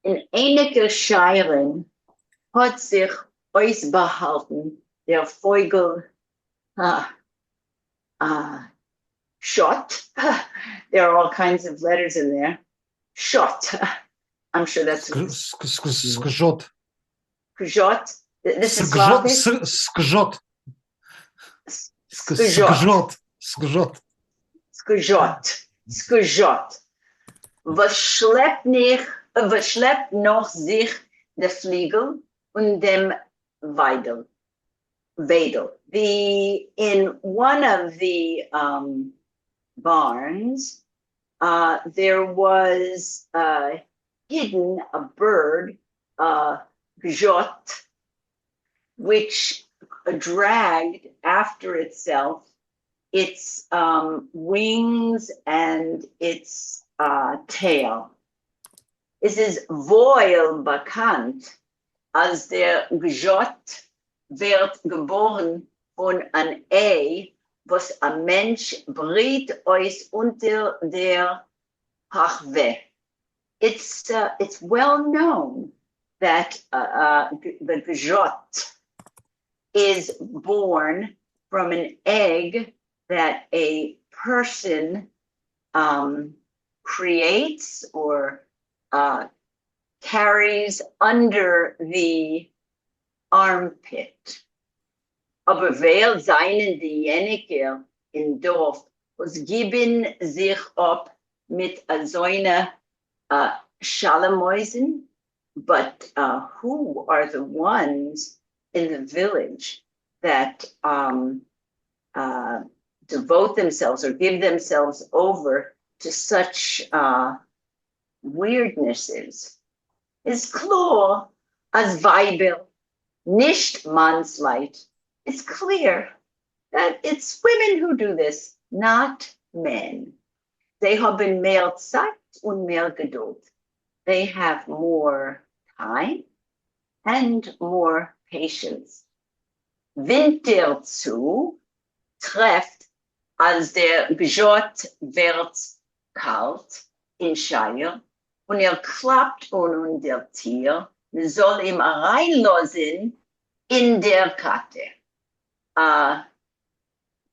In einige Scheiren hat sich ausbehalten der Vogel uh, uh, Schott. There are all kinds of letters in there. Schott. I'm sure that's Skrzot. Skrzot. This is Slavic. Skrzot. Skrzot. Skrzot. Skrzot. Skrzot. Was schleppt noch sich der Fliegel und dem Weidel. In one of the barns, there was hidden a bird, Gjot, which dragged after itself its wings and its tail. Es ist wohl bekannt, als der Gjot wird geboren von ein Ei, was ein Mensch briet aus unter der Hachwe. It's well known that the Gjot is born from an egg that a person creates or carries under the armpit. Aber wer seien diejenigen im Dorf, was geben sich ab mit so einer Schalamäusen? But who are the ones in the village that devote themselves or give themselves over to such weirdnesses? Is klar as Weibel, nicht Mannsleid. It's clear that it's women who do this, not men. They haben mehr Zeit und mehr Geduld. They have more time and more patience. Winter zu trefft, als der Gjot wird kalt in Shire und klappt und der Tier soll ihm reinlassen in der Karte.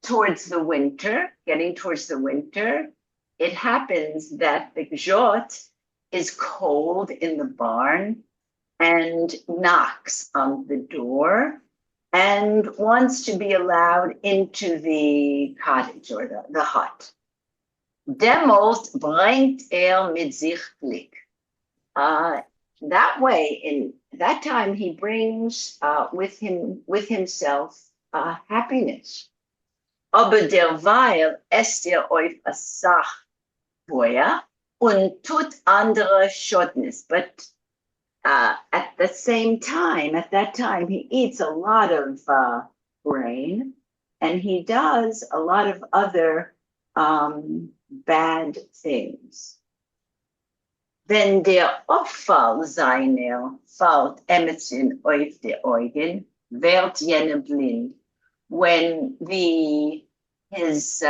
Towards the winter, getting towards the winter, it happens that the Gjot is cold in the barn and knocks on the door and wants to be allowed into the cottage or the hut. Demolt bringt mit sich Glück. That way, in that time, he brings with himself happiness. Aber derweil esst auf a Sach vorher und tut andere Schotnis. But at that time, he eats a lot of grain, and he does a lot of other bad things. Wenn der Opfer seiner fällt Emerson auf die Augen, wird jene blind. When his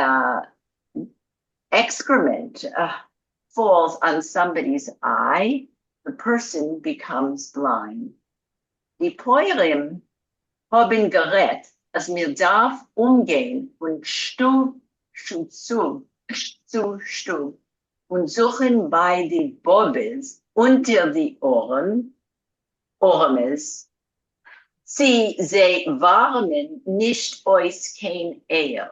excrement falls on somebody's eye, the person becomes blind. Die Poirim haben gerät, als mir darf umgehen und Stuhl zu Stuhl und suchen bei die Bobbles unter die Ormes. Sie warnen nicht aus kein Ehe.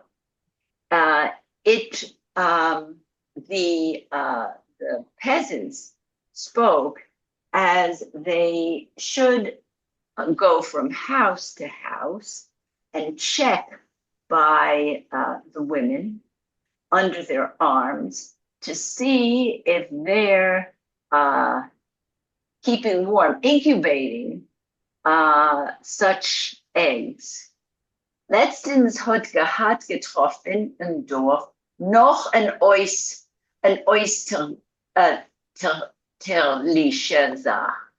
The peasants spoke as they should go from house to house and check by the women under their arms to see if they're keeping warm, incubating such eggs. Letztens hat getroffen im Dorf noch ein äußerliche Sache.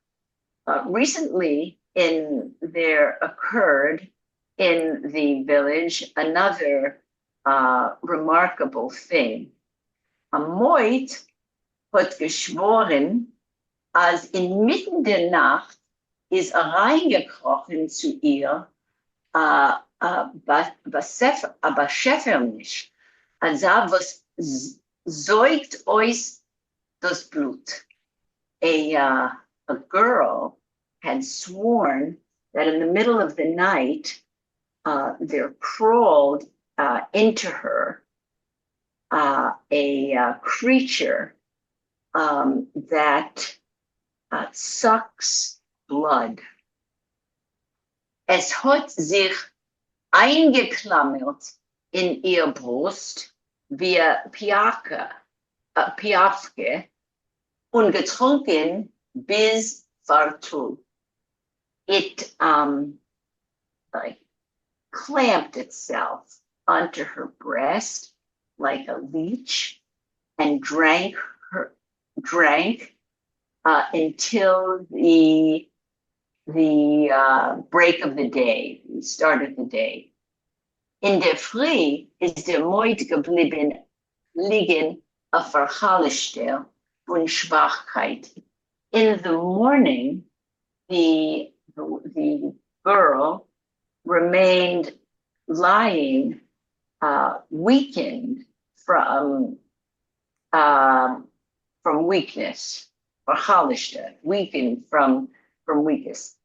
Recently, there occurred in the village another remarkable thing. A moit hat geschworen, als inmitten der Nacht ist reingekrochen zu ihr, aber Schäfer nicht. Also was säugt euch das Blut. A girl had sworn that in the middle of the night, there crawled into her a creature that sucks blood. Es hat sich eingeklammert in ihr Brust wie Piafke und getrunken bis Vartul. It like clamped itself onto her breast like a leech and drank until the break of the day, the start of the day. In der Früh ist der Meut geblieben liegen auf Verhaltestell und Schwachkeit. In the morning, the girl remained lying, weakened from weakness, Verhaltestell, weakened from weakness.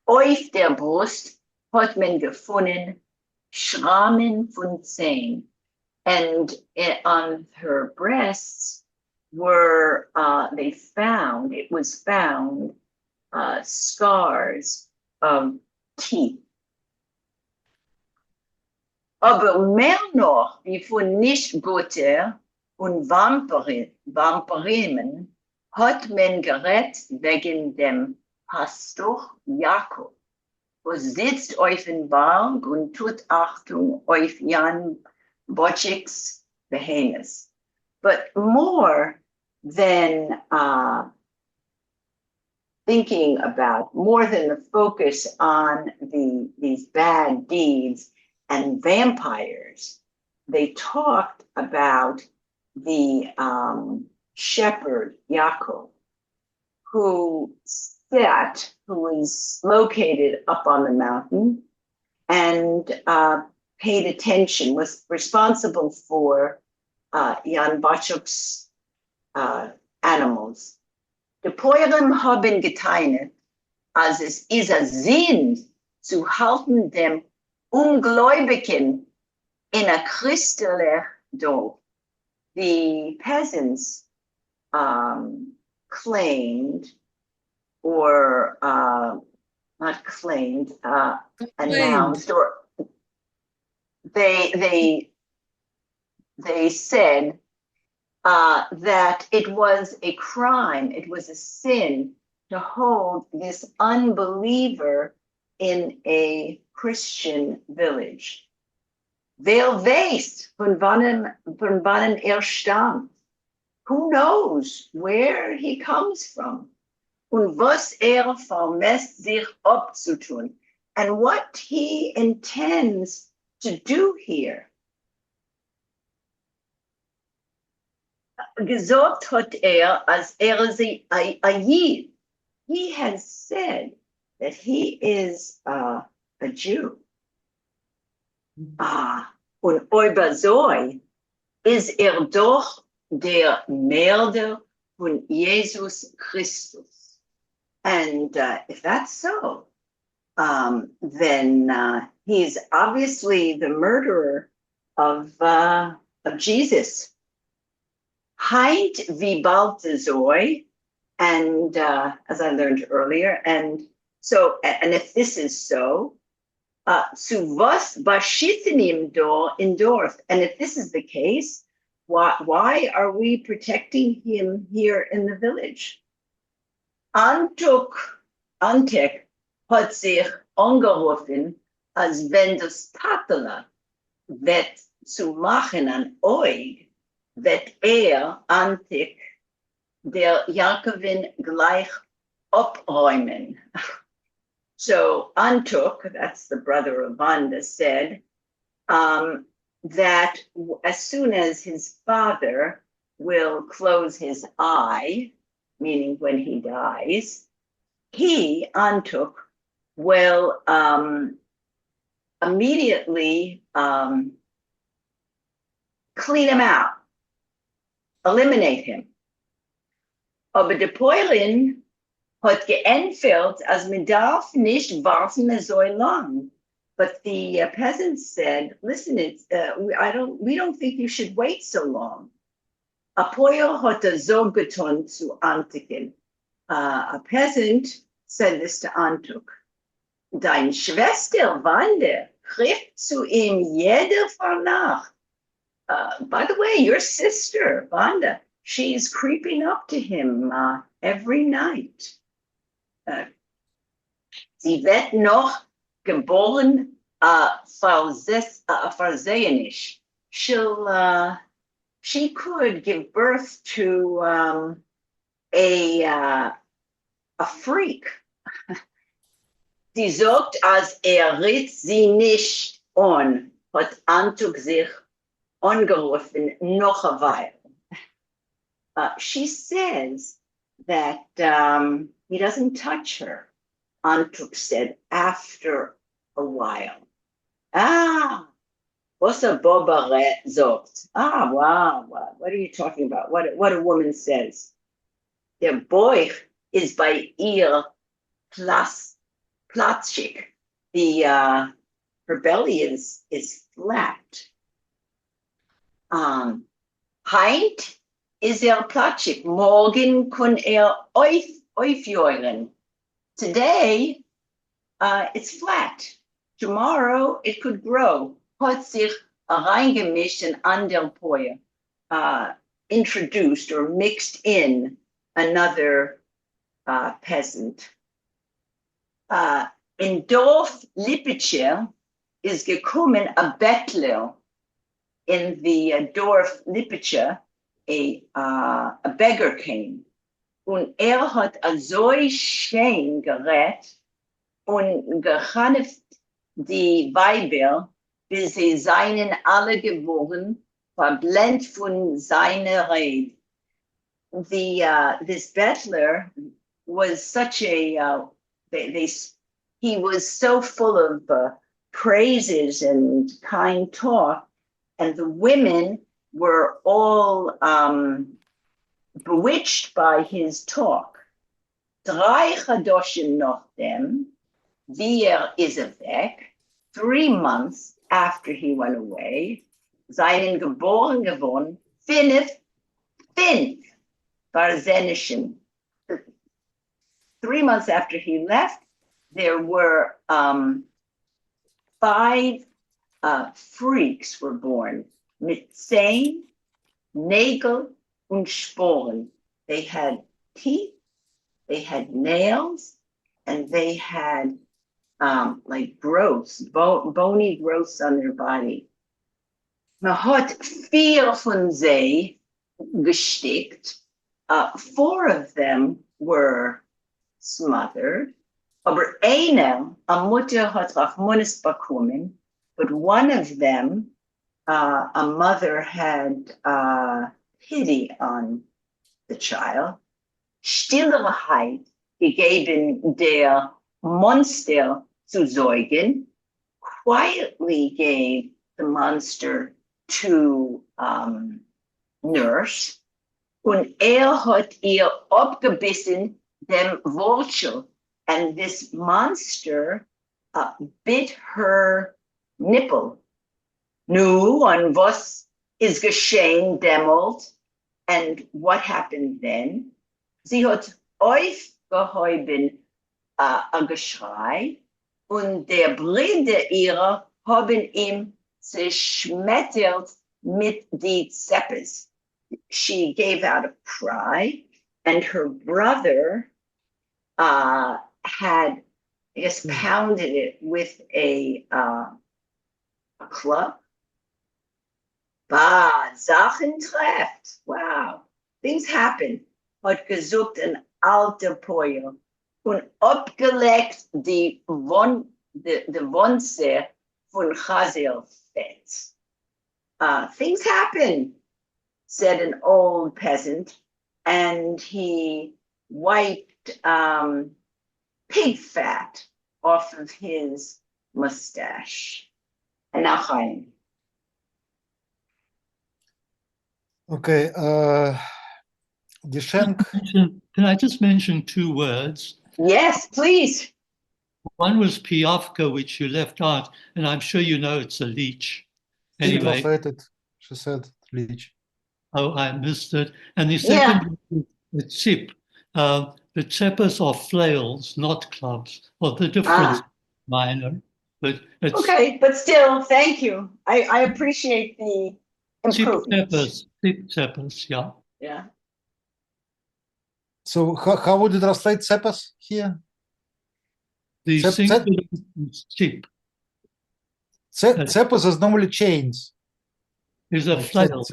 Auf der Brust hat man gefunden Schrammen von Zähnen, and on her breasts it was found scars of teeth. Aber mehr noch, wie von Nichtbutter und Vampirimen hat man gerät wegen dem Pastor Jakob, was sitzt auf den Berg und tut Achtung auf Jan Boczyk's Behemoth. But more than more than the focus on these bad deeds and vampires, they talked about the shepherd Yaakov, who was located up on the mountain and paid attention, was responsible for Jan Boczyk's animals. Die Poirem haben geteilt, als es ist ein Sinn zu halten dem Ungläubigen in a christlich Dorf. The peasants claimed, or not claimed, announced, or they said that it was a crime, it was a sin to hold this unbeliever in a Christian village. Wer weiß, von wann stammt? Who knows where he comes from? Und was vermisst sich abzutun? And what he intends to do here. Gesagt hat als sei Ayid. He has said that he is a Jew. Und überzeugt ist doch der Mörder von Jesus Christus. And if that's so, then he's obviously the murderer of Jesus. Heint wie Balthazar, and as I learned earlier, and if this is so, zu was beschitten ihm in Dorf, and if this is the case, why are we protecting him here in the village? Antek hat sich angerufen, als wenn das Tatler wird zu machen an euch, wird Antek der Jakobin gleich abräumen. So Antuk, that's the brother of Vanda, said that as soon as his father will close his eye, meaning when he dies. He, Antuk, will immediately clean him out, eliminate him. Aber de Poilin hat geentfeld, as man darf nicht warten so long. But the peasants said, "Listen, we don't think you should wait so long." A Poil hat so getan zu Antiken. A peasant said this to Antuk. Dein Schwester Wanda trifft zu ihm jede Nacht. By the way, your sister Wanda, she's creeping up to him every night. Sie wird noch geboren versehenisch. She could give birth to a freak. Sie sagt, als ritt sie nicht an, hat Antuk sich angerufen noch a while. She says that he doesn't touch her. Antuk said after a while. Was a Bobare sagt. Wow. What are you talking about? What a woman says. Der boy is by ihr platschig. Her belly is flat. Heint is platschig. Morgen kun aufjören. Today, it's flat. Tomorrow, it could grow. Hat sich reingemischt in ander Poje, introduced or mixed in another peasant. In Dorf Lippice is gekommen a Bettler. In the Dorf Lippice, a beggar came. Und hat so schön gerät und gechaneft die Weiber, bis sie seinen alle geworden, verblendet von seiner Rede. This Bettler was such a, he was so full of praises and kind talk, and the women were all bewitched by his talk. 3 Chadoshim nachdem, wie is weg, 3 months after he went away, seinen geboren geworden, 5 Barzenischen. 3 months after he left, there were 5 freaks were born. Mit Zähnen, Nägel, und Sporen. They had teeth, they had nails, and they had like growths, bony growths on their body. Man hat 4 von sie gestickt. 4 of them were smothered. Aber eine, a Mutter hat Rachmanis bekommen, but one of them, a mother had pity on the child. Stillerheit gegeben der Monster zu zeugen, quietly gave the monster to nurse, und hat ihr abgebissen dem Wurzel, and this monster bit her nipple. Nu, und was is geschehen demult, and what happened then? Sie hat aufgehäuben a Geschrei, und der Brüder ihrer haben ihm zerschmettert mit die Zeppes. She gave out a cry, and her brother had, I guess, pounded it with a club. Sachen trefft. Wow. Things happen. Hat gesucht ein alter Pojo und abgelegt die Wonse von Chazelfett. Things happen. said an old peasant, and he wiped pig fat off of his mustache. And now Chaim. Okay. Dishenk. Can I just mention two words? Yes, please. One was Piavka, which you left out, and I'm sure you know it's a leech. She Anyway, translated. She said leech. oh, I missed it. And the second is the chip. The cheppers are flails, not clubs. Well, the difference minor, but it's Okay, but still, thank you. I appreciate the chip improvement. cheppers, yeah. Yeah. So how would you translate cepas here? The singular is chip. Cepas is normally chains. Is a Like flail.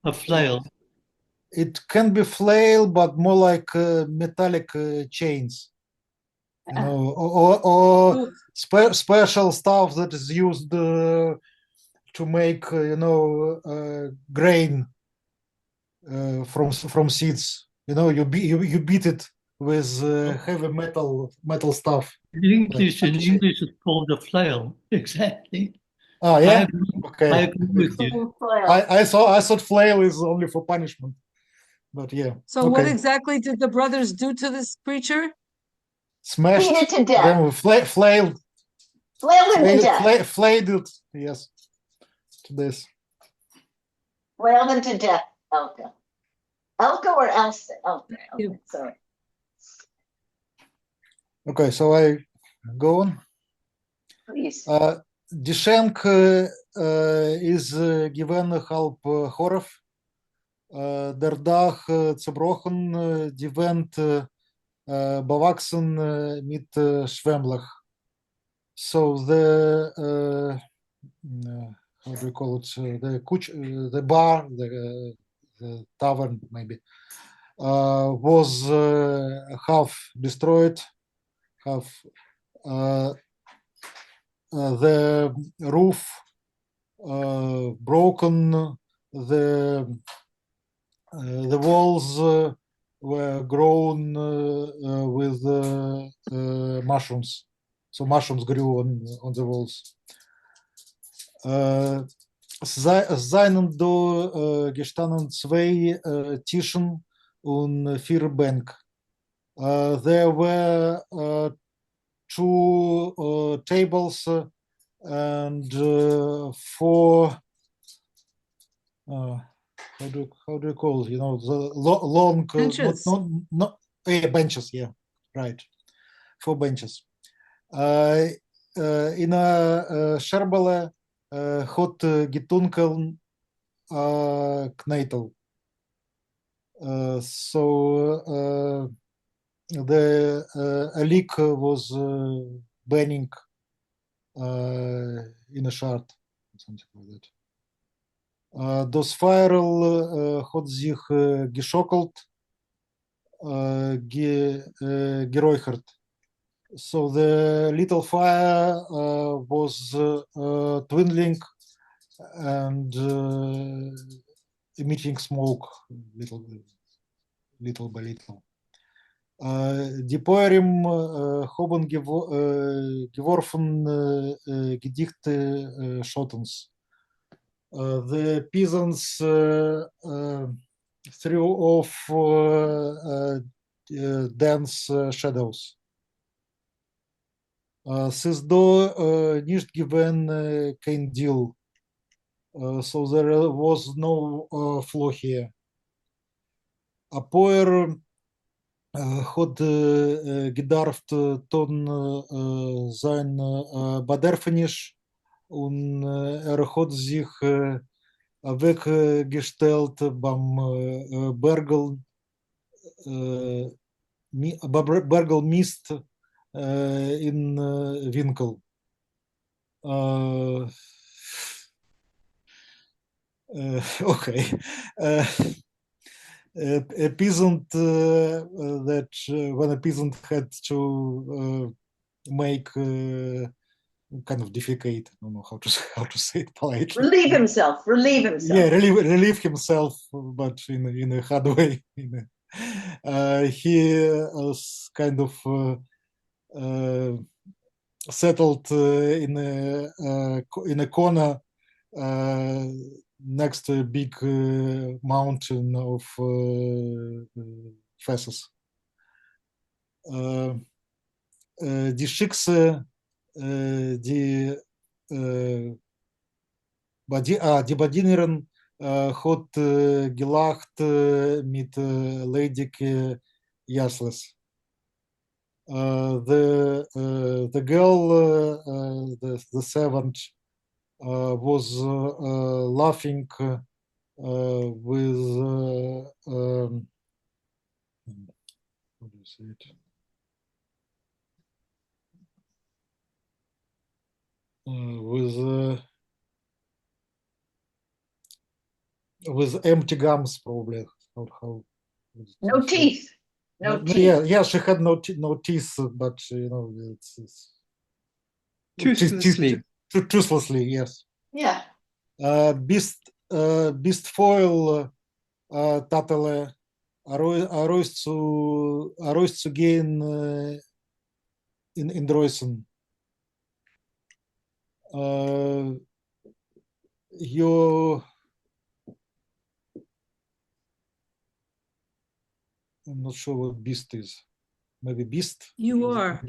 A flail. It can be flail, but more like metallic chains, you know, or special stuff that is used to make, grain from seeds. You know, you beat it with heavy metal stuff. In English, it's called a flail. Exactly. Oh yeah. I agree with you. I thought flail is only for punishment, but yeah. So what exactly did the brothers do to this creature? Smashed Beat it to death. them, flailed him to death. Flayed it, yes, to this. Flailed him to death, Elka. Elka or Elsa? Elka. Sorry. Okay, so I go on. Please. Dishenk is given halb Horov. Der Dach zerbrochen, die Wand bewachsen mit Schwemmlach. So the how do you call it? The bar, the tavern maybe, was half destroyed, half the roof broken, the walls were grown with mushrooms. So mushrooms grew on the walls. Seien gestanden zwei Tischen und vier Bänke. There were two tables and four. How do you call it? You know, the long benches. Not benches. Yeah, right. 4 benches. In a Scherbele hat getunkel Knekht. So a leak was burning in a shard, something like that. Das Feuerl hat sich geschockelt, geräuchert. So the little fire was dwindling and emitting smoke little by little. Die Poerim haben geworfen Gedichte Schottens. The peasants threw off dense shadows. Сыздо nicht given kein deal. So there was no flow here. A poer had gedarft ton sein Baderfenisch und hat sich weggestellt beim Bergelmist in Winkel. Okay. A peasant that when a peasant had to make kind of defecate. I don't know how to say it politely. Relieve himself. Relieve himself. Yeah, relieve himself, but in a hard way. He was kind of settled in a corner next to a big mountain of feces. Die Schickse, die die Badinerin hat gelacht mit Lady Jasles. The girl, the servant, was laughing with how do you say it? With empty gums, probably. How No teeth. No teeth. Yeah, she had no teeth, but it's Toothlessly. Toothlessly, yes. Yeah. Bist foil tatele arois zu gehen in Dreußen. I'm not sure what beast is. Maybe beast. You are.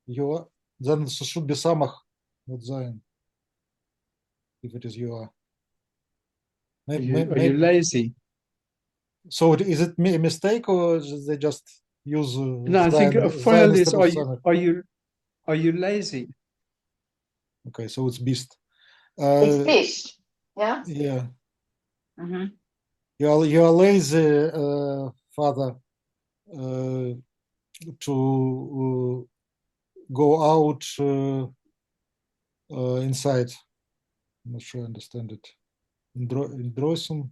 You are. Then it should be samach, not sein. If it is you are. Are you lazy? So is it a mistake, or they just use? No, I think a foil is are you lazy? Okay, so it's beast. It's beast. Yeah. Yeah. Mm-hmm. You are lazy, father, to go out inside. I'm not sure I understand it. In Drossen.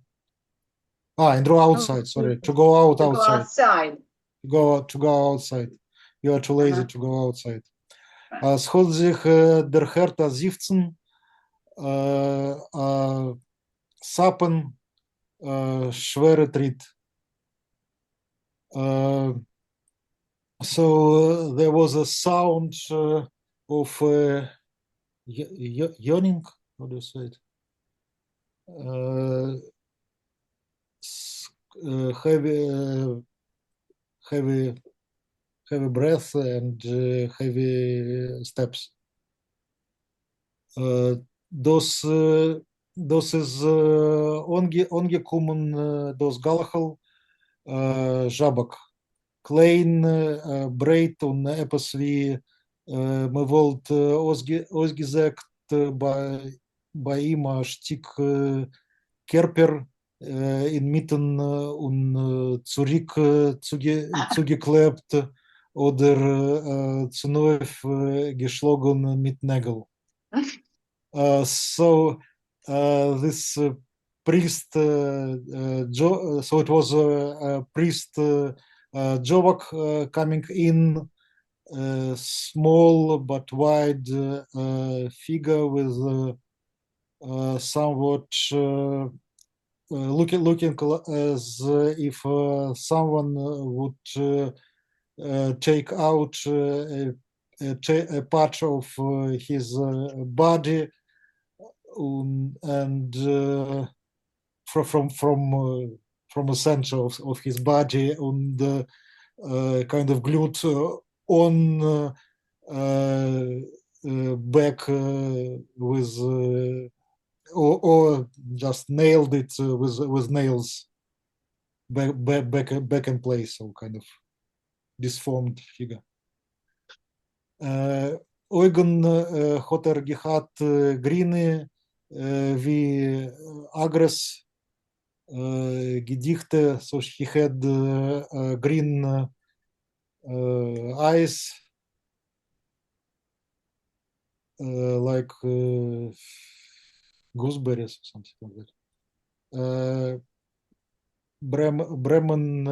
In draw outside. Sorry, to go out To outside. go outside. To go outside. You are too lazy to go outside. Schot sich der Hertha 17 Sappen schwere Tritt. So there was a sound of yawning. How do you say it? Heavy breath and heavy steps. Das ist angekommen, das Galachal Jabak. Klein, breit und etwas wie man wollte ausgesagt bei ihm ein Stück Kerper inmitten und zurück zugeklebt oder zu neu geschlagen mit Nägel. So this priest, so it was a priest Jovak coming in, small but wide figure with somewhat looking as if someone would take out a part of his body and from a center of his body and kind of glued on back with or just nailed it with nails back in place, so kind of disformed figure. Eugen hat gehad Grine wie Agres Gedichte, so he had green eyes like gooseberries or something like that. Bremen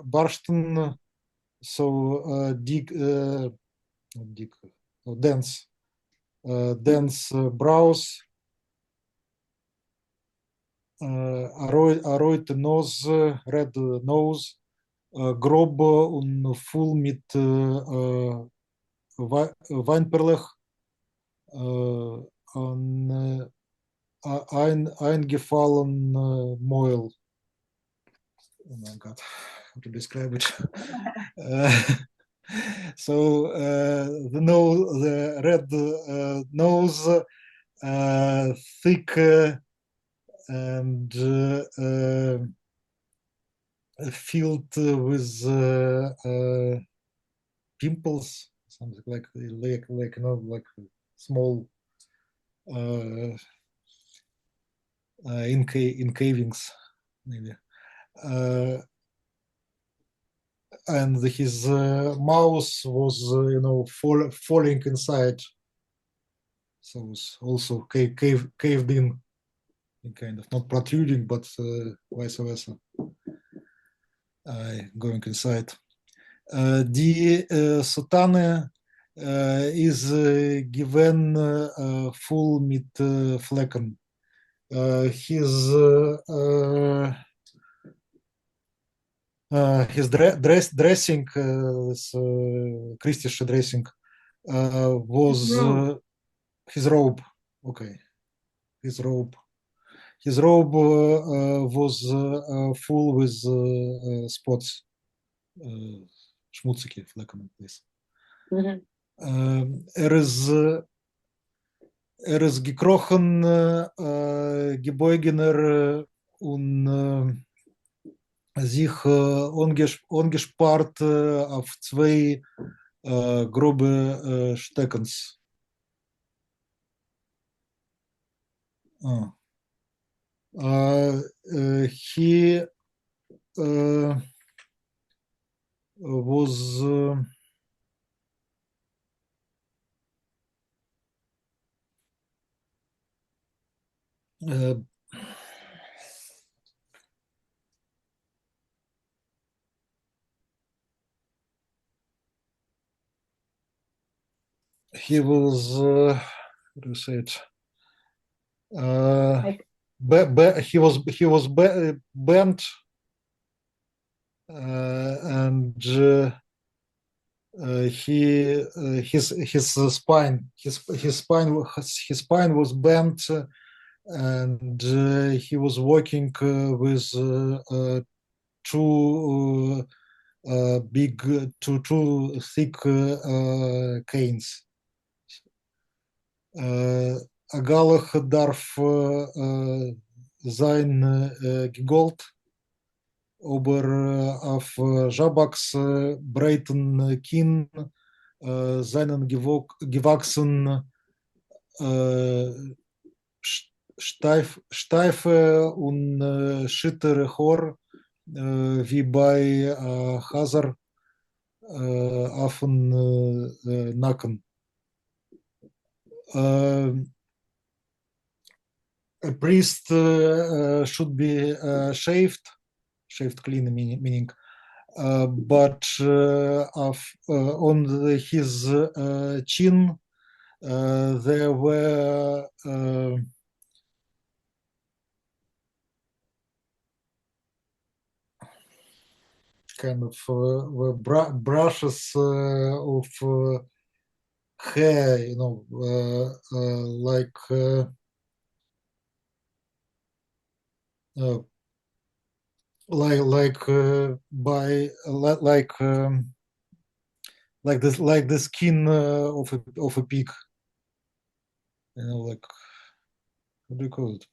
Barsten, so dense, dense brows, aroid nose, red nose, grob und full mit Weinperlech, eingefallen Mäuel. Oh my God, how to describe it? So the red nose, thick and filled with pimples, something like like small incavings, maybe. And his mouth was falling inside, so it was also caved in, kind of not protruding, but vice versa, going inside. Die Sutane is given full mit Flecken. His dressing, Christian dressing, was his robe. Okay, his robe. His robe was full with spots, schmutzige Flecken, please. Ist gekrochen, gebeugener und sich ungespart auf zwei grobe Steckens. He was he was how do you say it? He was bent and his spine was bent, and he was walking with two thick canes. Agalach darf sein gegold, aber auf Jabaks breiten Kinn seinen gewachsen steife und schüttere Haar wie bei Hazar auf den Nacken. A priest should be shaved clean, meaning, but on his chin there were kind of brushes of hair, like like the skin of a pig, like, how do you call it?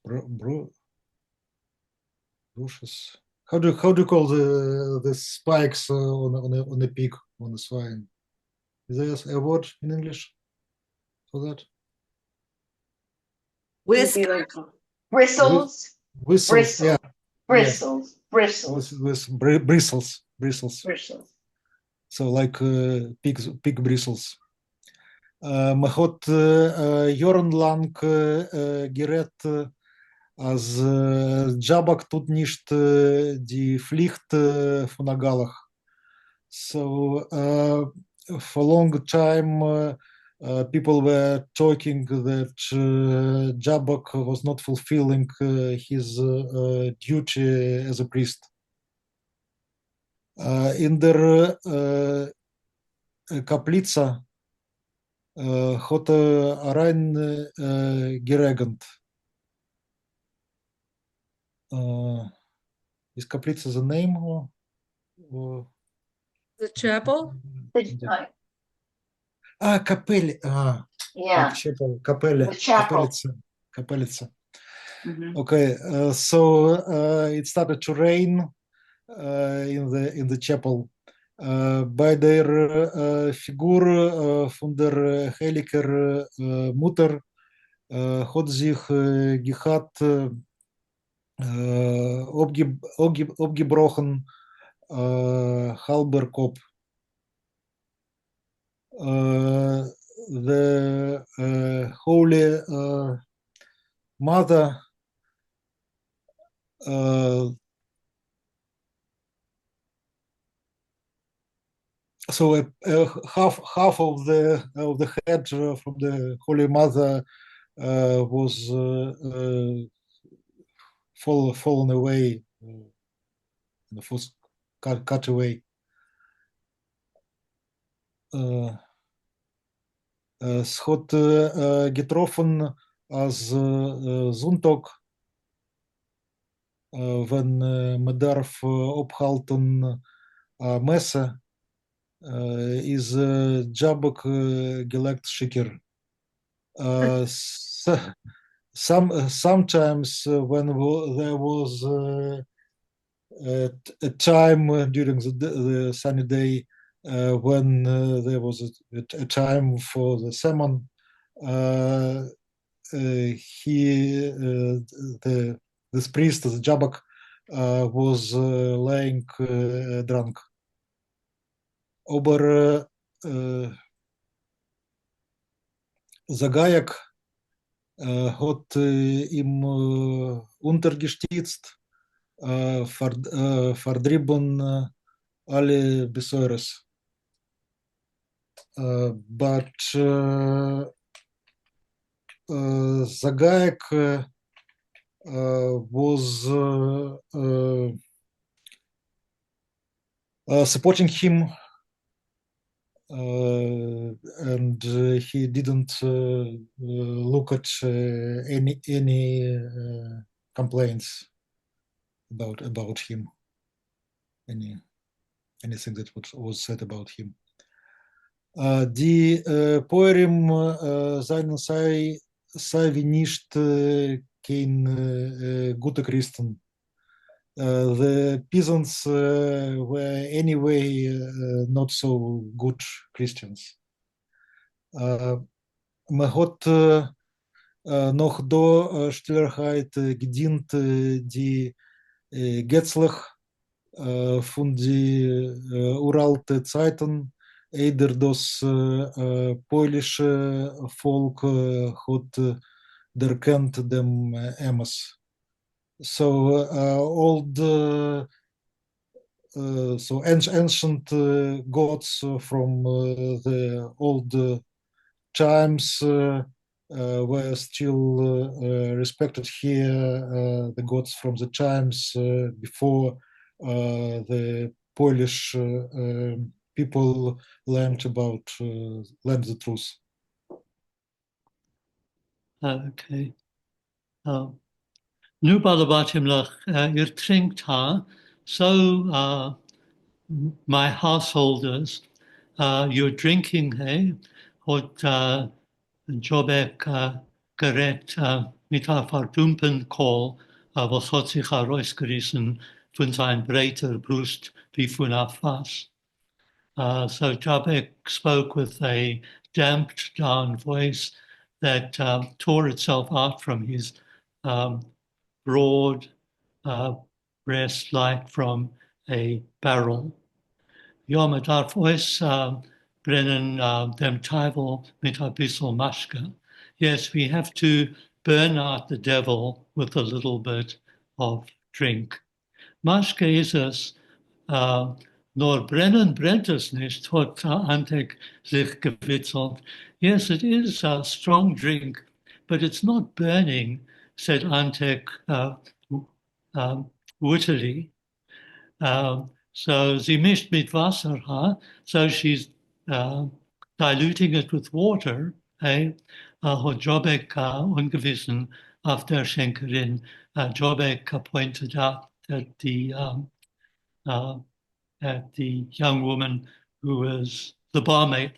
Brushes. How do you call the spikes on a pig, on a swine? Is there a word in English for that? Whisk. Bristles. Whistles. Yeah. Bristles. With bristles. So like pig bristles. Me had jarenlang geredet, als Jabak tut nicht die Pflicht von Agalach. So for a long time people were talking that Jabok was not fulfilling his duty as a priest. In der Kaplica hat rein geregnet. Is Kaplica the name? Or The chapel? Kapelle. Yeah, Chapel, Kapelle. the chapel. Kapellica. Mhm. Okay, so it started to rain in the chapel. Bei der Figur von der Heiliger Mutter hat sich gehabt abgebrochen halber Kopf. The Holy Mother so half of the head from the Holy Mother was fallen away, was cut away. Es hat getroffen als Sonntag, wenn man darf abhalten Messe, is Jabok gelegt Schicker. Sometimes when there was a time during the sunny day when there was a time for the sermon, this priest, the Jabok, was laying drunk. Aber Zagajak hat ihm untergestützt, vertrieben alle Besäures. But Zagajak was supporting him, and he didn't look at any complaints about him, anything that was said about him. Die Poerim seien sei wie nicht kein gute Christen. The peasants were anyway not so good Christians. Man hat noch da Stillheit gedient, die Getzlach von die uralte Zeiten, eider das polnische Volk hat erkannt dem Emmes. So old, so ancient gods from the old times were still respected here. The gods from the times before the Polish people learned the truth. Okay. Nu balabatimlach trinkt ha. So my householders, you're drinking, hey? Hot Jobek gerät mit a verdumpen Kohl, was hat sich herausgerissen von sein breiter Brust wie von a Fass. So Jobek spoke with a damped down voice that tore itself out from his broad breast like from a barrel. Ja, man darf uns brennen dem Teufel mit ein bisschen Maschke. Yes, we have to burn out the devil with a little bit of drink. Maschke ist es, Nor brennen brennt es nicht, hat Antek sich gewitzelt. Yes, it is a strong drink, but it's not burning, said Antek wittily. So sie mischt mit Wasser, huh? So she's diluting it with water. Eh? Hat Jobek ungewissen auf der Schenkerin. Jobek pointed out at the young woman who was the barmaid.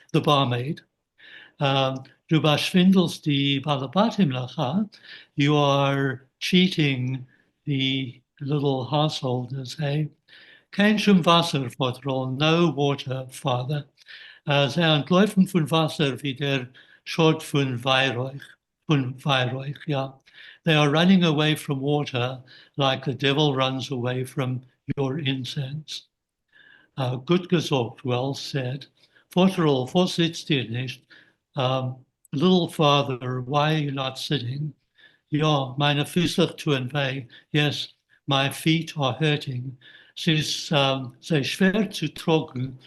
Du beschwindelst die Balabatim lacha. You are cheating the little householders, eh? Kein schon Wasser, Vater, no water, Father. Sie entläufen von Wasser wie der Schott von Weihrauch, ja. They are running away from water like the devil runs away from your incense. Good gesagt, well said. Vater, wo sitzt ihr nicht? Little father, why are you not sitting? Ja, meine Füße tun weh. Yes, my feet are hurting. Sie ist sehr schwer zu tragen.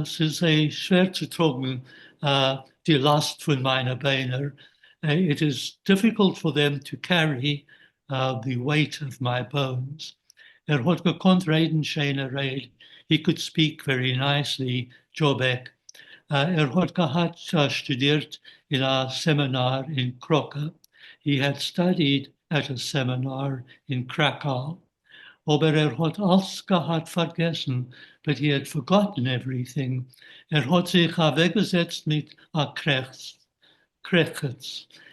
Sie ist sehr schwer zu tragen, die Last von meinen Beinen. It is difficult for them to carry the weight of my bones. Hat gekonnt reden, schöne Rede. He could speak very nicely, Jobek. Hat gehabt, studiert in a seminar in Kroka. He had studied at a seminar in Krakow. Aber hat alles gehabt vergessen, but he had forgotten everything. Hat sich weggesetzt mit a Knekht.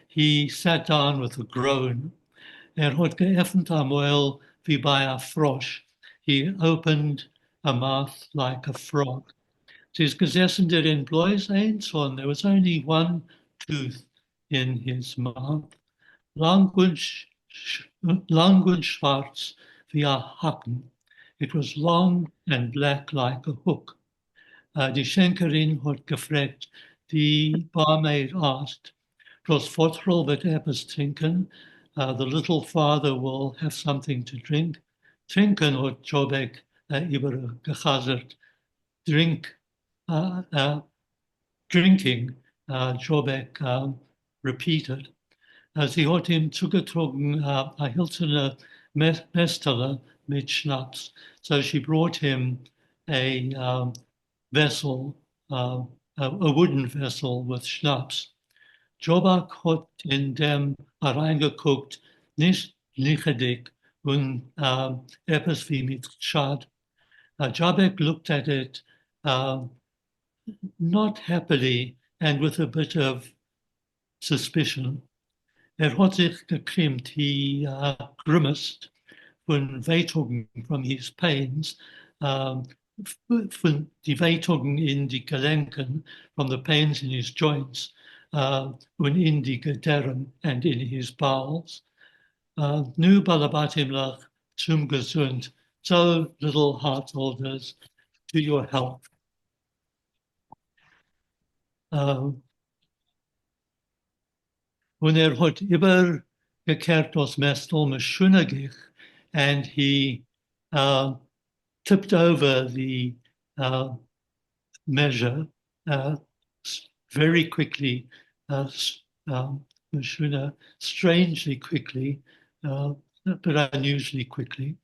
He sat down with a groan. Hat geöffnet am Maul wie bei a frosch. He opened a mouth like a frog. Sie ist gesessen der in bloß eins und there was only one tooth in his mouth. Lang und schwarz wie a Haken. It was long and black like a hook. Die Schenkerin hat gefragt, die barmaid asked, "Does Fotrol wird etwas trinken? The little father will have something to drink." Trinken hat Jobek übergechazert. Drinking, Jobek repeated. Sie hat ihm zugetragen a Hiltoner Mestele mit Schnaps. So she brought him a vessel, a wooden vessel with Schnaps. Jobak hat in dem reingeguckt, nicht lichtig und etwas wie mit Schad. Jobak looked at it not happily and with a bit of suspicion. Hat sich gekrimmt. He grimaced von Wehtungen, from his pains, von die Wehtungen in die Gelenken, from the pains in his joints, und in die Gedärme and in his bowels. Nu Balabatimlach zum Gesund, so little heartholders, to your health. Und hat übergekehrt das Mestel mit Schönegich, and he tipped over the measure very quickly, strangely quickly, but unusually quickly.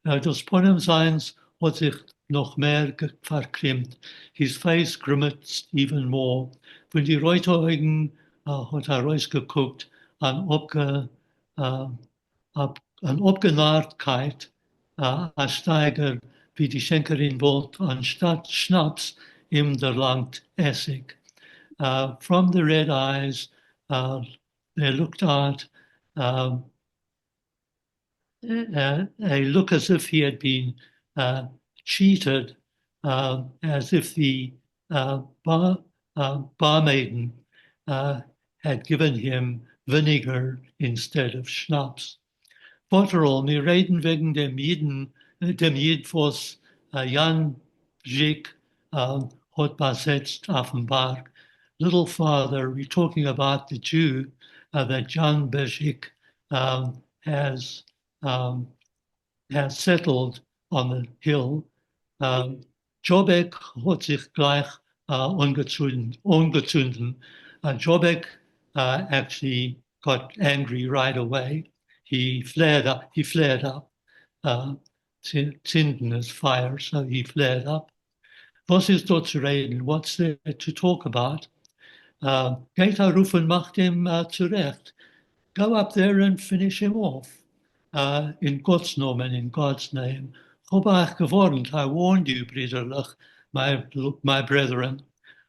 Das Ponem seins hat sich noch mehr verkrimmt. His face grimaced even more. Von die Reutaugen hat rausgeguckt an Obgenahrtkeit, a Steiger, wie die Schenkerin wollte, anstatt Schnaps ihm der langt Essig. From the red eyes, they looked out a look as if he had been cheated, as if the barmaiden had given him vinegar instead of Schnaps. Potterall, mir reden wegen dem Jid, was Jan Jik hat besetzt auf dem Berg. Little Father, we're talking about the Jew that Jan Bezhik has settled on the hill. Jobek hat sich gleich angezündet. Jobek actually got angry right away. He flared up. Zinden is fire, so he flared up. Was ist dort zu reden? What's there to talk about? Geht rufen, macht ihm zurecht. Go up there and finish him off. In God's name and in God's name. Hab ich gewarnt, I warned you, brüderlich, my brethren,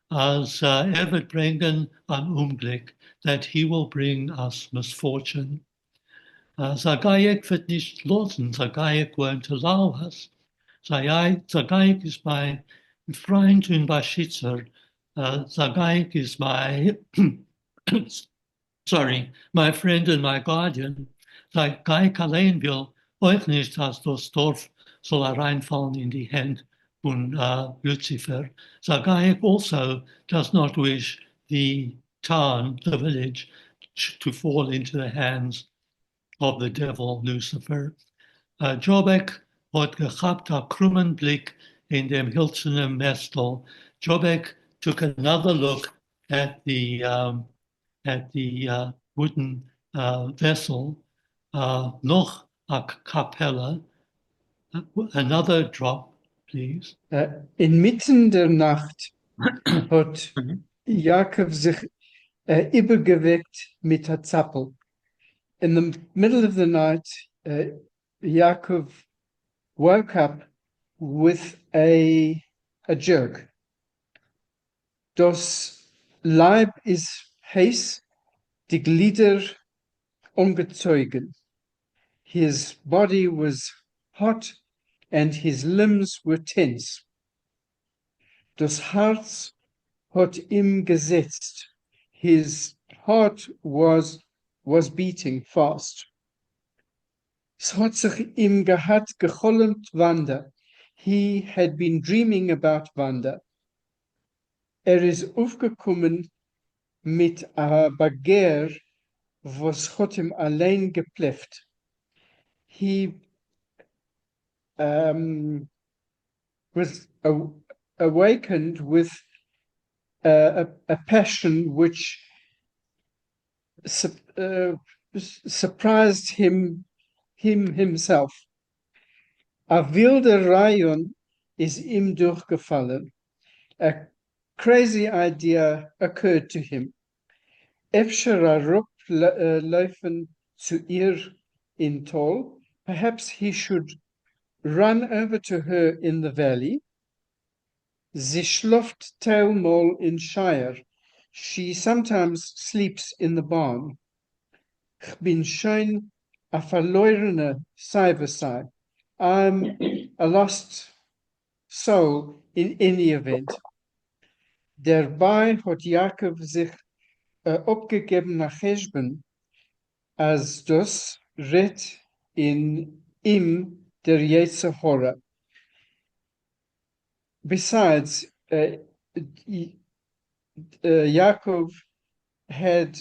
as wird bringen an Unglück, that he will bring us misfortune. Zagayek wird nicht losen, Zagayek won't allow us. Zagayek is my friend und Beschützer. Zagayek is my my friend and my guardian. Zagayek allein will euch nicht, dass das Dorf soll reinfallen in die Hände von Lucifer. Zagayek also does not wish the town, the village, to fall into the hands of the devil, Lucifer. Jobek hat gehabt a krummen Blick in dem hölzernen Mestel. Jobek took another look at the wooden vessel. Noch a Kapelle. Another drop, please. Inmitten der Nacht hat Jakob sich übergeweckt mit der Zappel. In the middle of the night, Yaakov woke up with a jerk. Das Leib ist heiß, die Glieder ungezeugen. His body was hot and his limbs were tense. Das Herz hat ihm gesetzt. His heart was beating fast. Es hat sich ihm gecholmt Wanda. He had been dreaming about Wanda. Ist aufgekommen mit a Begehr, was hat ihm allein gepläfft. He was awakened with a passion which surprised himself. A wilde Rayon is ihm durchgefallen. A crazy idea occurred to him. Efshar laufen zu ihr in Tol. Perhaps he should run over to her in the valley. Sie schläft teilmal in Shire. She sometimes sleeps in the barn. Ich bin schon a verlorene Cyberside. I'm a lost soul in any event. Dabei hat Jakob sich abgegeben nach Heshbon, als das redt in ihm der Yetzirah. Besides, Yaakov had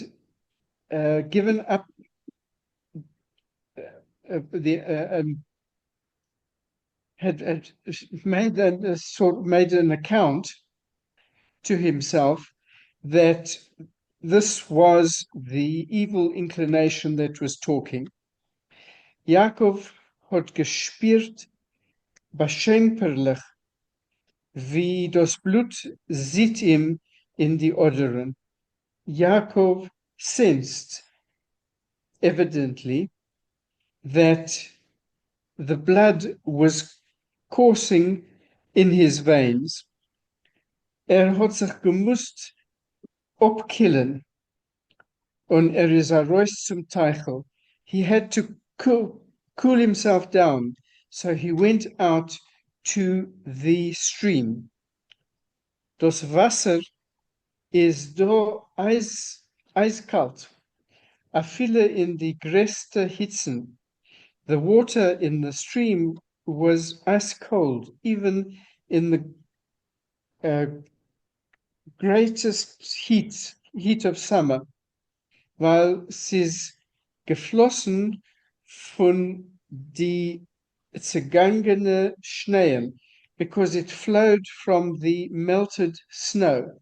given up had made an account to himself that this was the evil inclination that was talking. Yaakov hat gespürt, beschämperlich, wie das Blut sieht ihm in die Oderen. Yaakov sensed, evidently, that the blood was coursing in his veins. Hat sich gemusst abkillen und ist raus zum Teichel. He had to cool himself down, so he went out to the stream. Das Wasser ist da eiskalt. A viele in die größte Hitzen. The water in the stream was ice cold, even in the greatest heat of summer, weil sie ist geflossen von die zergangene Schneien. because it flowed from the melted snow.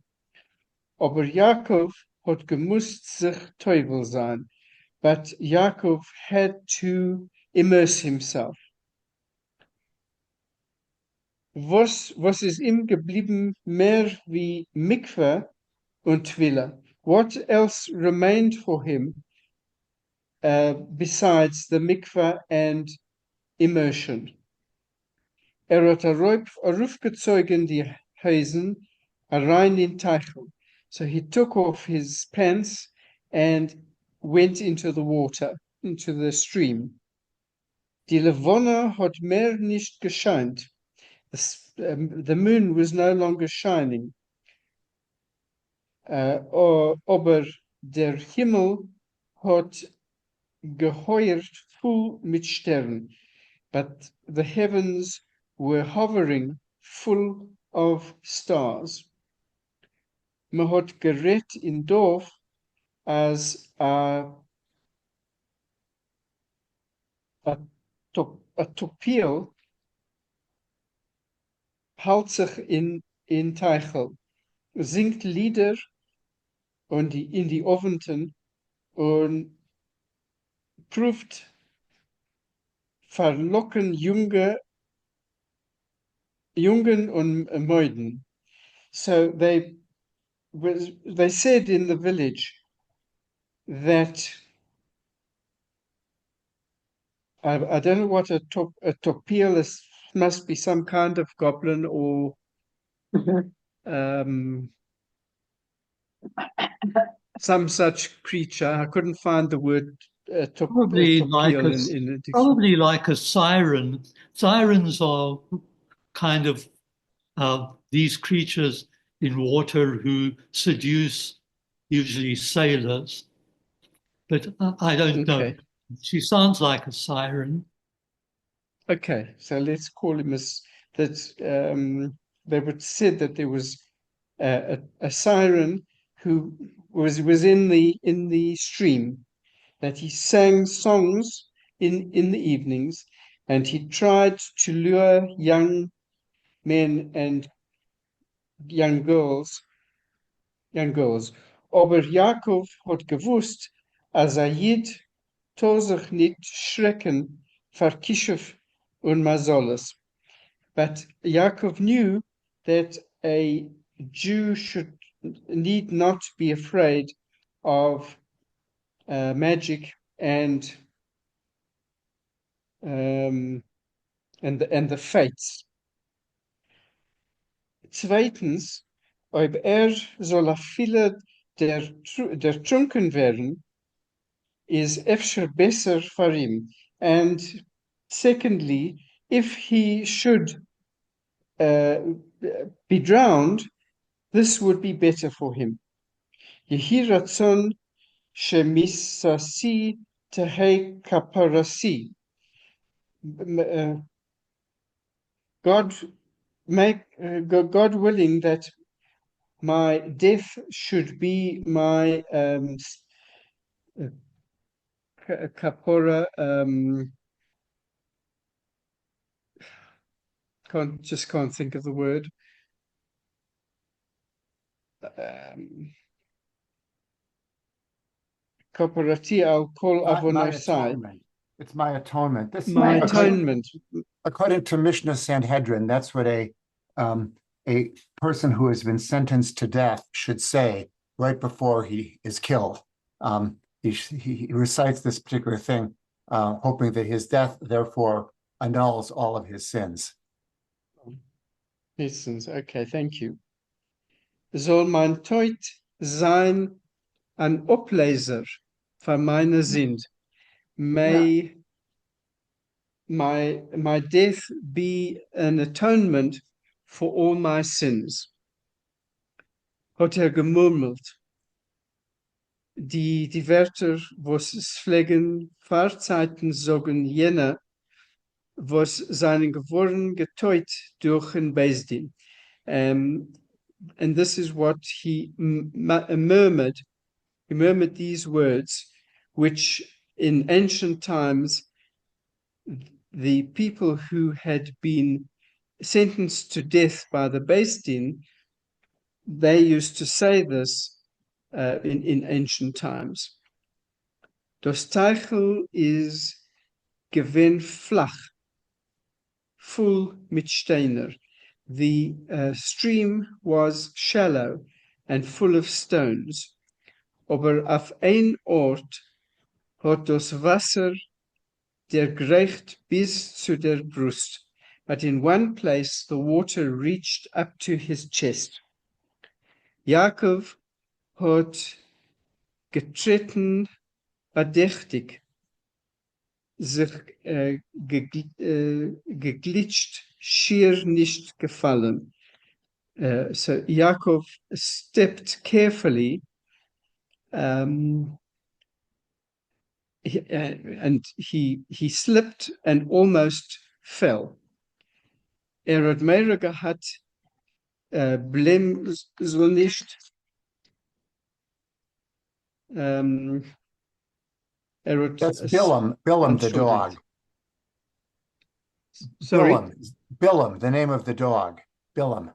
Aber Yaakov hat gemusst sich Teufel sein. But Yaakov had to immerse himself. Was ist ihm geblieben mehr wie Mikveh und Twila? What else remained for him besides the mikveh and immersion? Hat aufgezogen die Hosen rein in Teichel. So he took off his pants and went into the water, into the stream. Die Levona hat mehr nicht gescheint. The moon was no longer shining. Aber der Himmel hat geheuert voll mit Sternen. But the heavens were hovering full of stars. Man hat gerät in Dorf as a topiel hält sich in Teichel, singt Lieder und in die Oventen und prüft verlocken Jungen und Mäuden. So they said in the village that I don't know what a topiel is. Must be some kind of goblin or some such creature. I couldn't find the word Probably like topiel in the dictionary. probably like a siren. Sirens are kind of these creatures in water who seduce usually sailors. But I don't know. She sounds like a siren. Okay, so let's call him as that. They would said that there was a siren who was in the stream, that he sang songs in the evenings, and he tried to lure young men and young girls. Aber Jakob hat gewusst, als Jid sich nicht schrecken vor Kishuf und Mazolas. But Yaakov knew that a Jew need not be afraid of magic and the fates. Zweitens, ob soll viele der trunken werden, is efsher besser for him. And secondly, if he should be drowned, this would be better for him. Yehi ratzon shemisasi tehei kaparasi. God willing that my death should be my kapora. Can't think of the word. Kaporati al kol avonosai. It's my atonement. This my atonement. According to Mishnah Sanhedrin, that's what a person who has been sentenced to death should say right before he is killed. He recites this particular thing, hoping that his death therefore annuls all of his sins. His sins. Okay, thank you. Soll mein Tod sein ein Opleser für meine Sind? May my death be an atonement for all my sins. Hat gemurmelt. Die Wörter, was es pflegen, Fahrzeiten sagen jene, was seinen geworden geteut durch ein Beisdin. And this is what he murmured. He murmured these words, which in ancient times, the people who had been sentenced to death by the Beis Din, they used to say this in ancient times. Das Teichel is gewinn flach, full mit Steiner. The stream was shallow and full of stones. Aber auf ein Ort hat das Wasser der Knekht bis zu der Brust. But in one place the water reached up to his chest. Jakob hat getreten verdächtig, sich geglitscht, schier nicht gefallen. So Jacob stepped carefully and he slipped and almost fell. Hat mehr gehabt, blem soll nicht. That's Bilam the dog. Sorry? Bilam, the name of the dog. Bilam.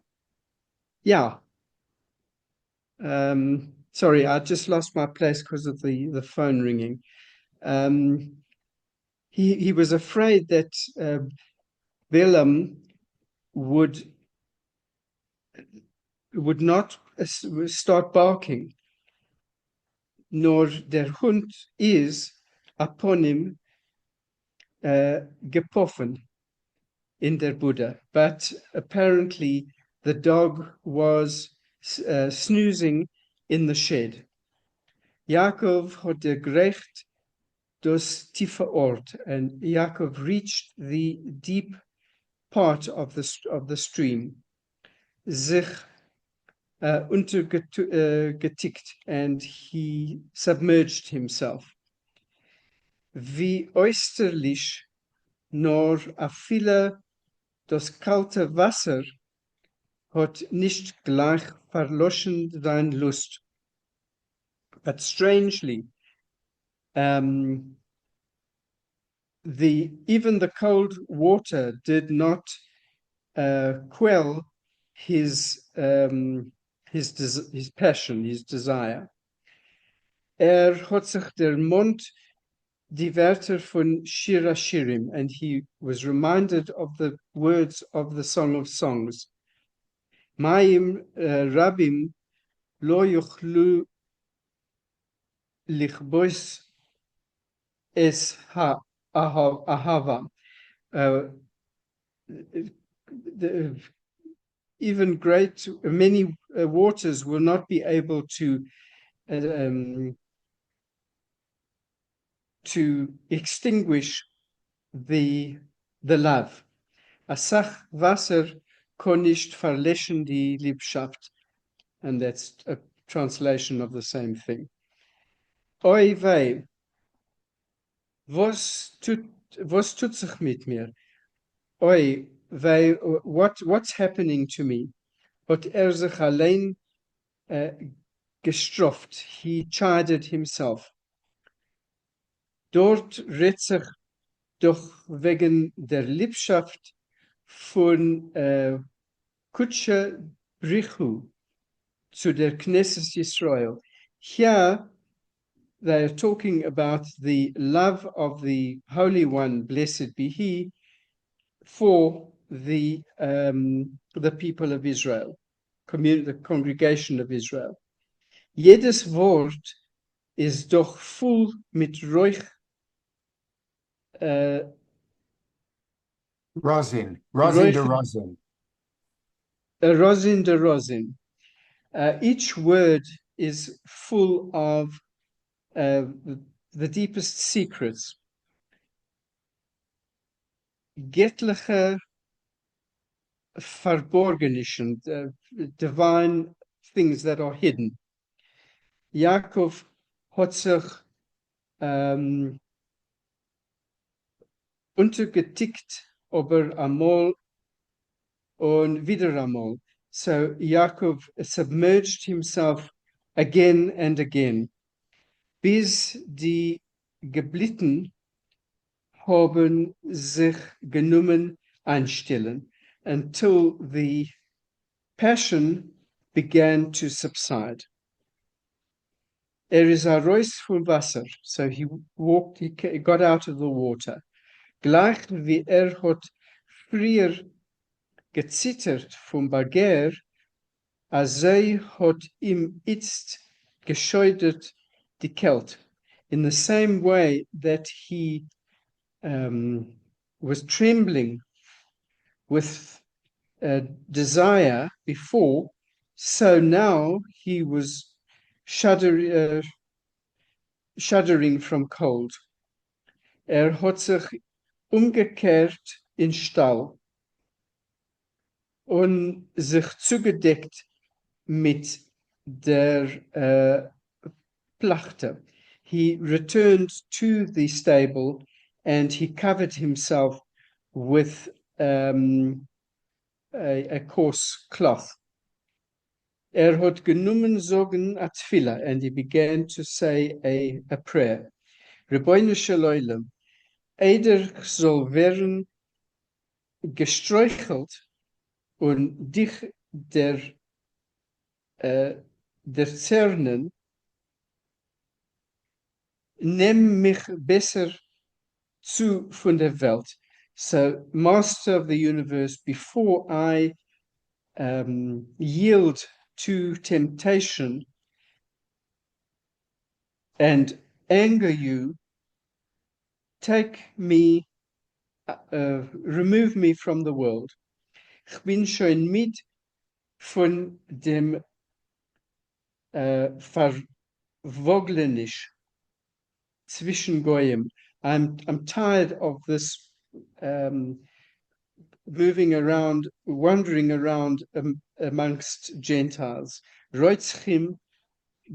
Yeah. Sorry, I just lost my place because of the phone ringing. He was afraid that Bilam would not start barking, nor der Hund is upon him gepoffen in der Buddha. But apparently the dog was snoozing in the shed. Yaakov hat der Knekht das tiefe Ort, and Yaakov reached the deep part of the stream, sich untergetickt, and he submerged himself. Wie äußerlich nor a viele das kalte Wasser hat nicht gleich verloschen sein Lust. But strangely, even the cold water did not quell his passion, his desire. Hat sich der Mund die Wörter von Shir Hashirim, and he was reminded of the words of the Song of Songs. Mayim rabim lo yuchlu lichbos es ahava. Even many waters will not be able to extinguish the love. Asach Wasser kann nicht verlöschen die Liebschaft. And that's a translation of the same thing. Oi wei, was tut sich mit mir? Oi wei, what's happening to me? Hat sich allein gestraft. He chided himself. Dort redt sich doch wegen der Liebschaft von Kutsche Brichu zu der Knesset Yisrael. Here they are talking about the love of the Holy One, blessed be He, for the people of Israel, the congregation of Israel. Jedes Wort ist doch voll mit Räuch. Rosin de rosin. Rosin de rosin. Each word is full of the deepest secrets. Göttliche Verborgenischen, divine things that are hidden. Yaakov hat sich untergetickt, aber einmal und wieder einmal. So Yaakov submerged himself again and again, bis die Geblitten haben sich genommen anstellen. until the passion began to subside. Is a rois von Wasser, so he got out of the water. Gleich wie hat früher gezittert vom Bagger, als hat ihm jetzt gescheudet die Kälte. In the same way that he was trembling with desire before, so now he was shuddering from cold. Hat sich umgekehrt in Stall und sich zugedeckt mit der Plachte. He returned to the stable and he covered himself with a coarse cloth. Hat genommen zogen a tefillah, and he began to say a prayer. Rebbeinu Shalom, Eider soll werden gestreuchelt und dich der Zernen, nimm mich besser zu von der Welt. So, Master of the Universe, before I yield to temptation and anger you, take me, remove me from the world. Ich bin schon mit von dem Verwoglenisch zwischen Goyim. I'm tired of this moving around, wandering around amongst Gentiles. Roitzchim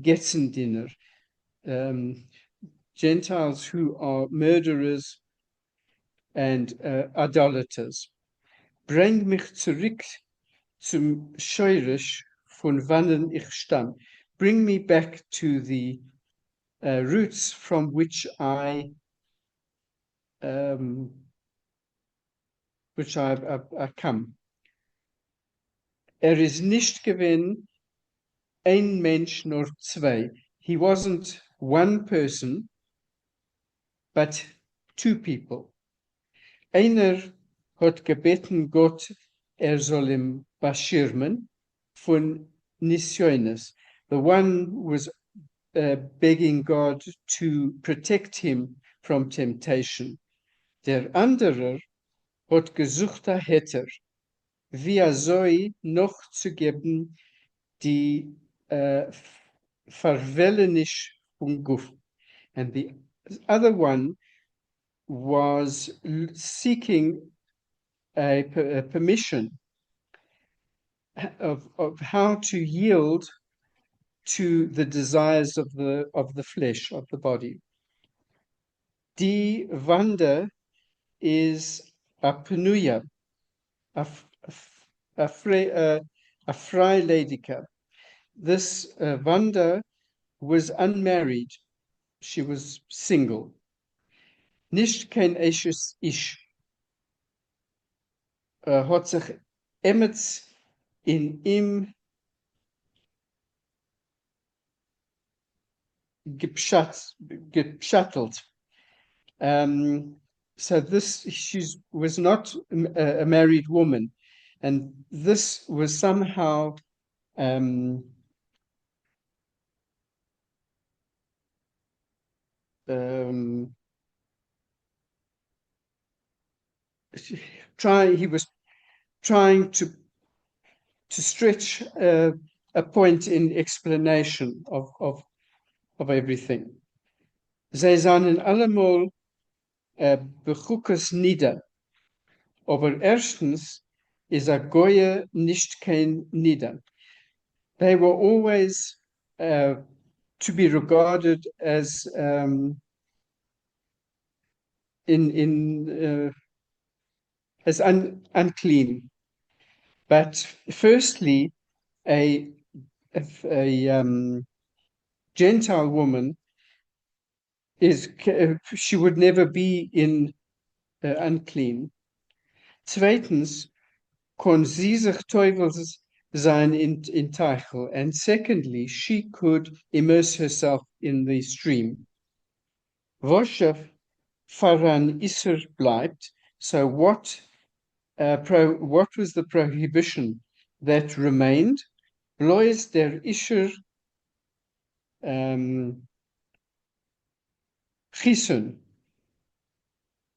Getzendiener, Gentiles who are murderers and idolaters. Bring mich zurück zum Scheurisch von wannen ich stamm. Bring me back to the roots from which I come. Is nicht gewesen ein Mensch nor zwei. He wasn't one person, but two people. Einer hat gebeten Gott, soll ihm beschirmen von Nisyones. The one was begging God to protect him from temptation. Der andere hat gesucht hätte, wie soll noch zu geben, die verwellenisch von Guf. And the other one was seeking a permission of how to yield to the desires of the flesh, of the body. Die Wanda is a penuya, a Freiledika. This Wanda was unmarried. She was single. Nicht kein Esches Ish. Hat sich emmets in ihm gepschattelt. So she was not a married woman, and this was somehow he was trying to stretch a point in explanation of everything. Zij zijn allemaal begoekes nieder. Aber erstens is a goye nicht kein nieder. They were always to be regarded as as unclean. But firstly, a Gentile woman she would never be unclean. Zweitens, kon sie sich Teufels sein in Teichel. And secondly, she could immerse herself in the stream. Voshev faran iser bleibt. So what was the prohibition that remained? Blois der isher Chisun,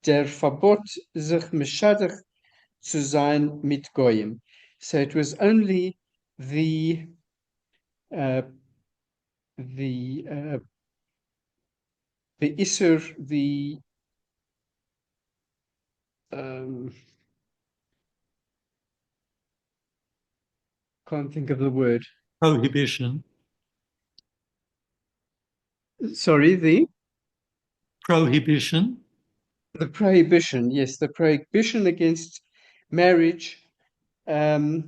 der Verbot sich meshadig zu sein mit Goyim. So it was only the Isser, can't think of the word. Prohibition. Sorry, Prohibition. the prohibition, yes, the prohibition against marriage, of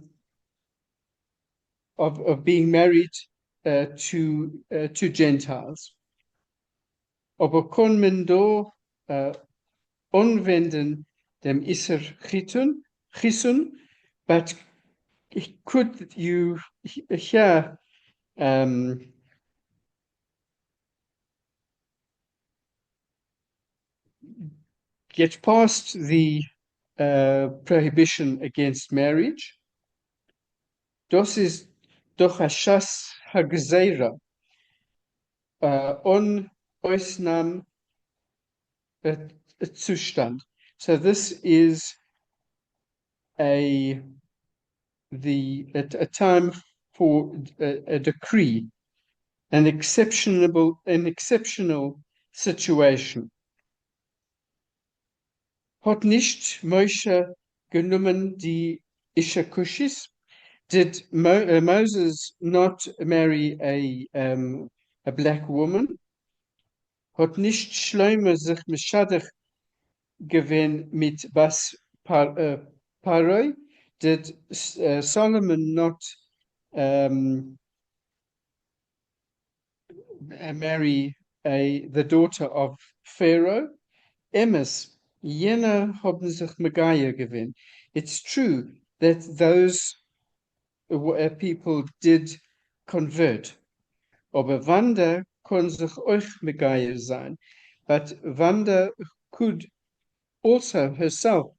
being married to Gentiles. Aber kon men do anwenden dem Isser Chisun, but could you here get past the prohibition against marriage? Das ist doch a Shas Hagzeira on Ausnahme Zustand. So this is a time for a decree, an exceptional situation. Hat nicht Moshe genommen die Isha Kushis? Did Moses not marry a black woman? Hat nicht Shlomo sich meshadig gewen mit Bas Paroi? Did Solomon not marry the daughter of Pharaoh? Emes, jene haben sich Megaya gewen. It's true that those people did convert. Aber Wanda kon sich euch Megaya sein. But Wanda could also herself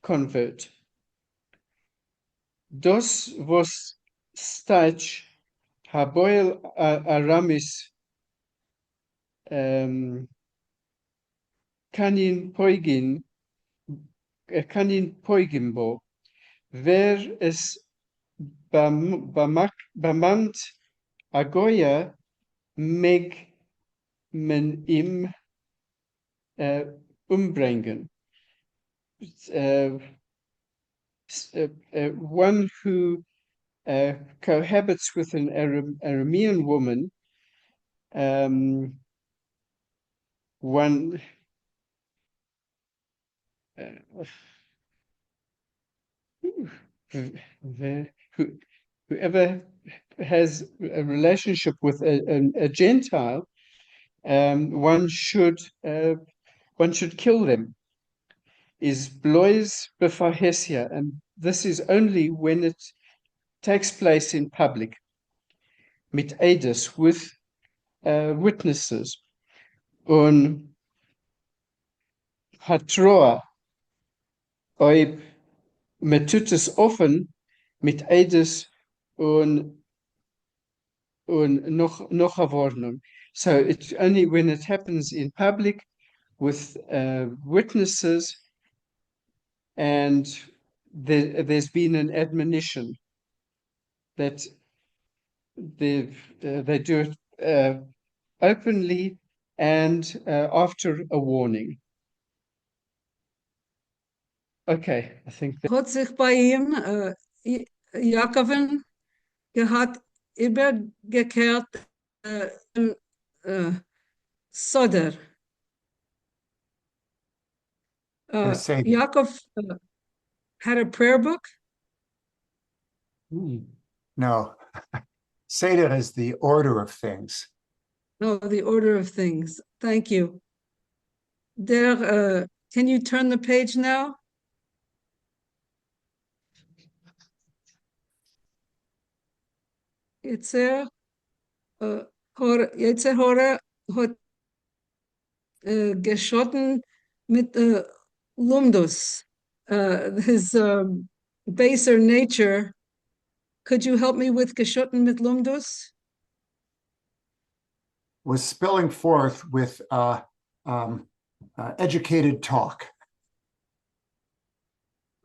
convert. Das was stach haboel aramis kanin poigin bo, wer es bamant agoya meg men im umbringen. One who cohabits with an Aramean woman, one whoever has a relationship with a Gentile, one should kill them. Is blois befahesia, and this is only when it takes place in public, mit edus, with witnesses, on hatroa, oib metutus often, mit edus, on noch a warnung. So it's only when it happens in public with witnesses, and there's been an admonition that they do it openly and after a warning. Okay, I think that. Hat sich bei ihm Jakoben gehabt übergekehrt Soder. Seder. Yaakov had a prayer book. No. Seder is the order of things. No, the order of things. Thank you. There, can you turn the page now? Yetzer Yetzer Hora hat geschotten mit Lumdus, his baser nature. Could you help me with geschotten mit Lumdus? Was spilling forth with educated talk.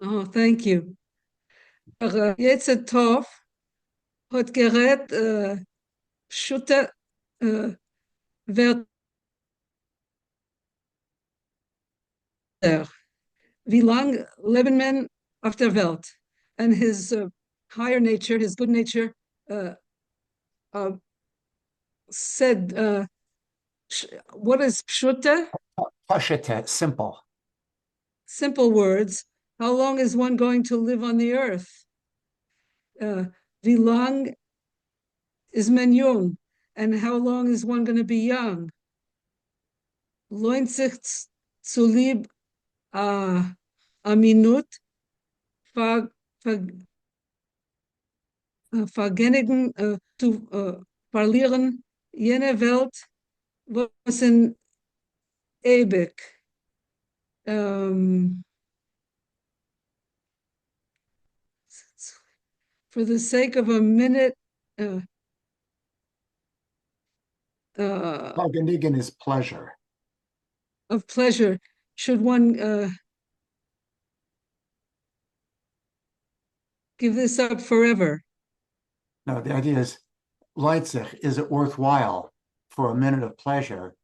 Oh, thank you. Yetzer Tov hat gerät Schutte Wörter. Wie lang leben men auf der Welt? And his higher nature, his good nature, said, what is pshuta? Pashete, simple. Simple words. How long is one going to live on the earth? Wie lang is men jung? And how long is one going to be young? Lohnt sich zu lieb a minut vergenigen, zu verlieren jene Welt, was in ewig. For the sake of a minute, Vergnügen is pleasure. of pleasure, should one give this up forever? No, the idea is, Leipzig, is it worthwhile for a minute of pleasure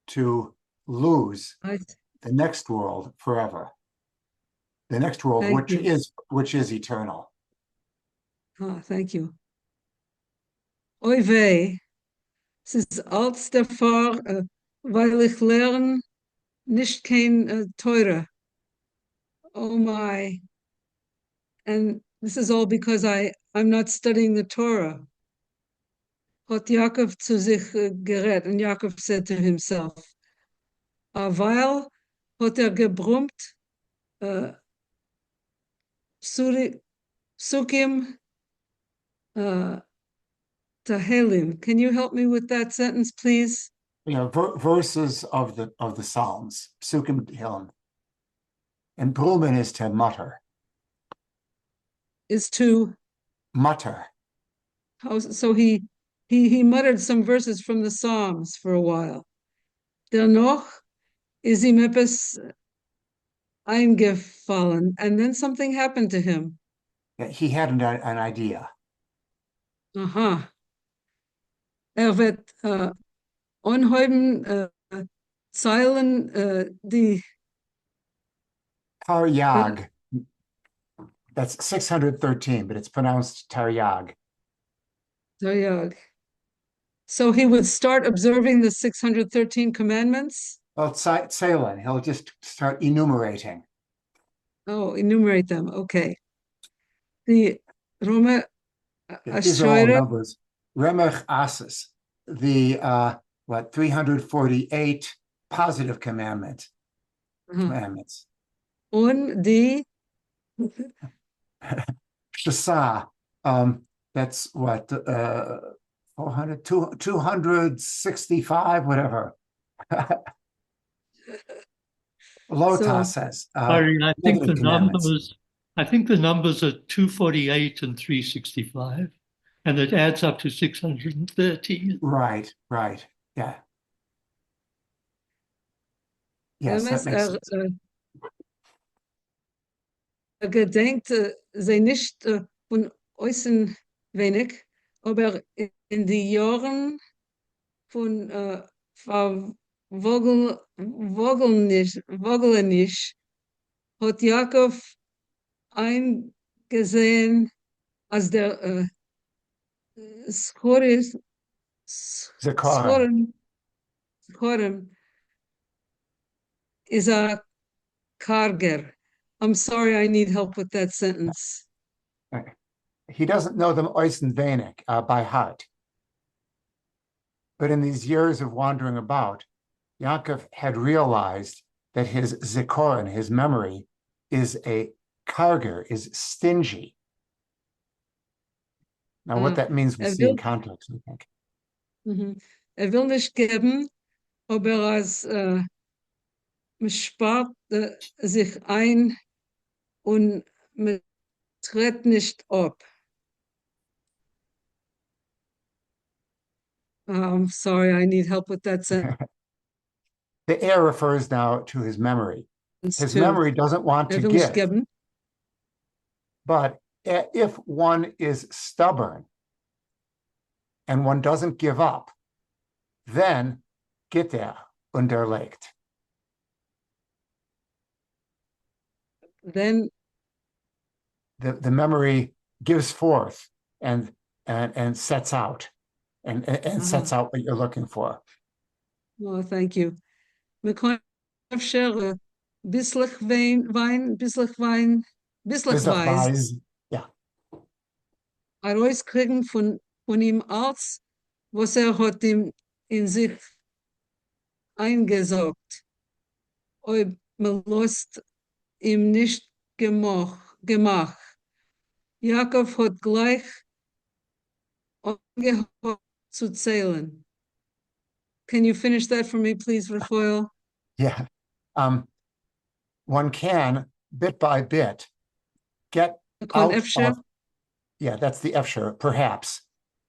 to lose the next world forever? The next world, Thank you. which is eternal. Thank you. Oy vey, es ist als davor, weil ich lerne nicht kein Teure. Oh my. And this is all because I'm not studying the Torah. Hat Yaakov zu sich gerät, and Yaakov said to himself, weil hat gebrummt, Sukim Tahelim. Can you help me with that sentence, please? Verses of the Psalms, Psukim Tehillim. And Brumen is to mutter. Is to Mutter. So he muttered some verses from the Psalms for a while. Dennoch is ihm etwas eingefallen, and then something happened to him. He had an idea. Aha. Wird anheben Zeilen, die Taryag. That's 613, but it's pronounced Taryag. Taryag. So he would start observing the 613 commandments? Well, Tzaylin, he'll just start enumerating. Oh, enumerate them. Okay. The Roma These are all Ashoira. numbers. Remech Asis, the 348 positive commandments. Und die Shasa, that's what 400, 265, whatever. Lota says. Sorry, I think the numbers are 248 and 365, and it adds up to 613. Right. Yeah. Yes, that makes sense. Gedenkt sei nicht von äußern wenig, aber in die Jahren von Vogelnisch hat Jakob eingesehen, als der Schorim is a karger. I'm sorry, I need help with that sentence. He doesn't know them Oysenvenik by heart. But in these years of wandering about, Yaakov had realized that his zikoron, his memory, is a karger, is stingy. Now, what that means we'll Er see in will, context, I think. er will nicht geben, aber als man spart sich ein und man tritt nicht ab. Sorry, I need help with that sentence The air refers now to his memory. His too. memory doesn't want Er to will nicht give, geben. but if one is stubborn and one doesn't give up, then geht unterlegt. Then The memory gives forth and sets out and sets out what you're looking for. Oh, thank you. Wir können afscheren. Bisslich Wein, bisslich Wein, bisslich Bisslich Weiß. weiß, yeah. Herauskriegen von ihm Arzt, was hat ihm in sich eingesaugt. Ob man Lust ihm nicht gemacht. Jakob hat gleich angehört zu zählen. Can you finish that for me, please, Raphael? Yeah. One can, bit by bit, get Kon out Efshe? of, yeah, that's the Efsher, perhaps.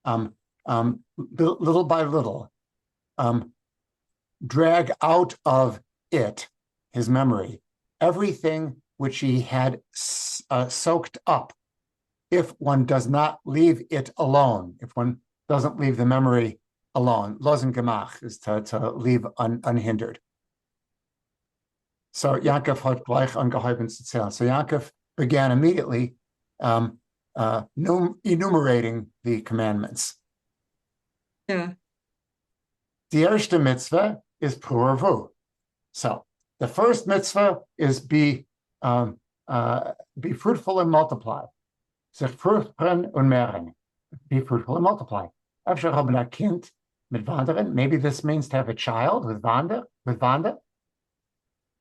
Little by little, drag out of it, his memory, everything which he had soaked up. If one does not leave it alone, if one doesn't leave the memory alone, losen gemach is to leave unhindered. So Yaakov hat gleich angeheuben zu zählen. So Yaakov began immediately enumerating the commandments. Yeah. Die erste mitzvah is pruervu. So the first mitzvah is be fruitful and multiply. Sich fruchten und mehren. Be fruitful and multiply. After haben ein Kind mit wanderen, maybe this means to have a child with wander.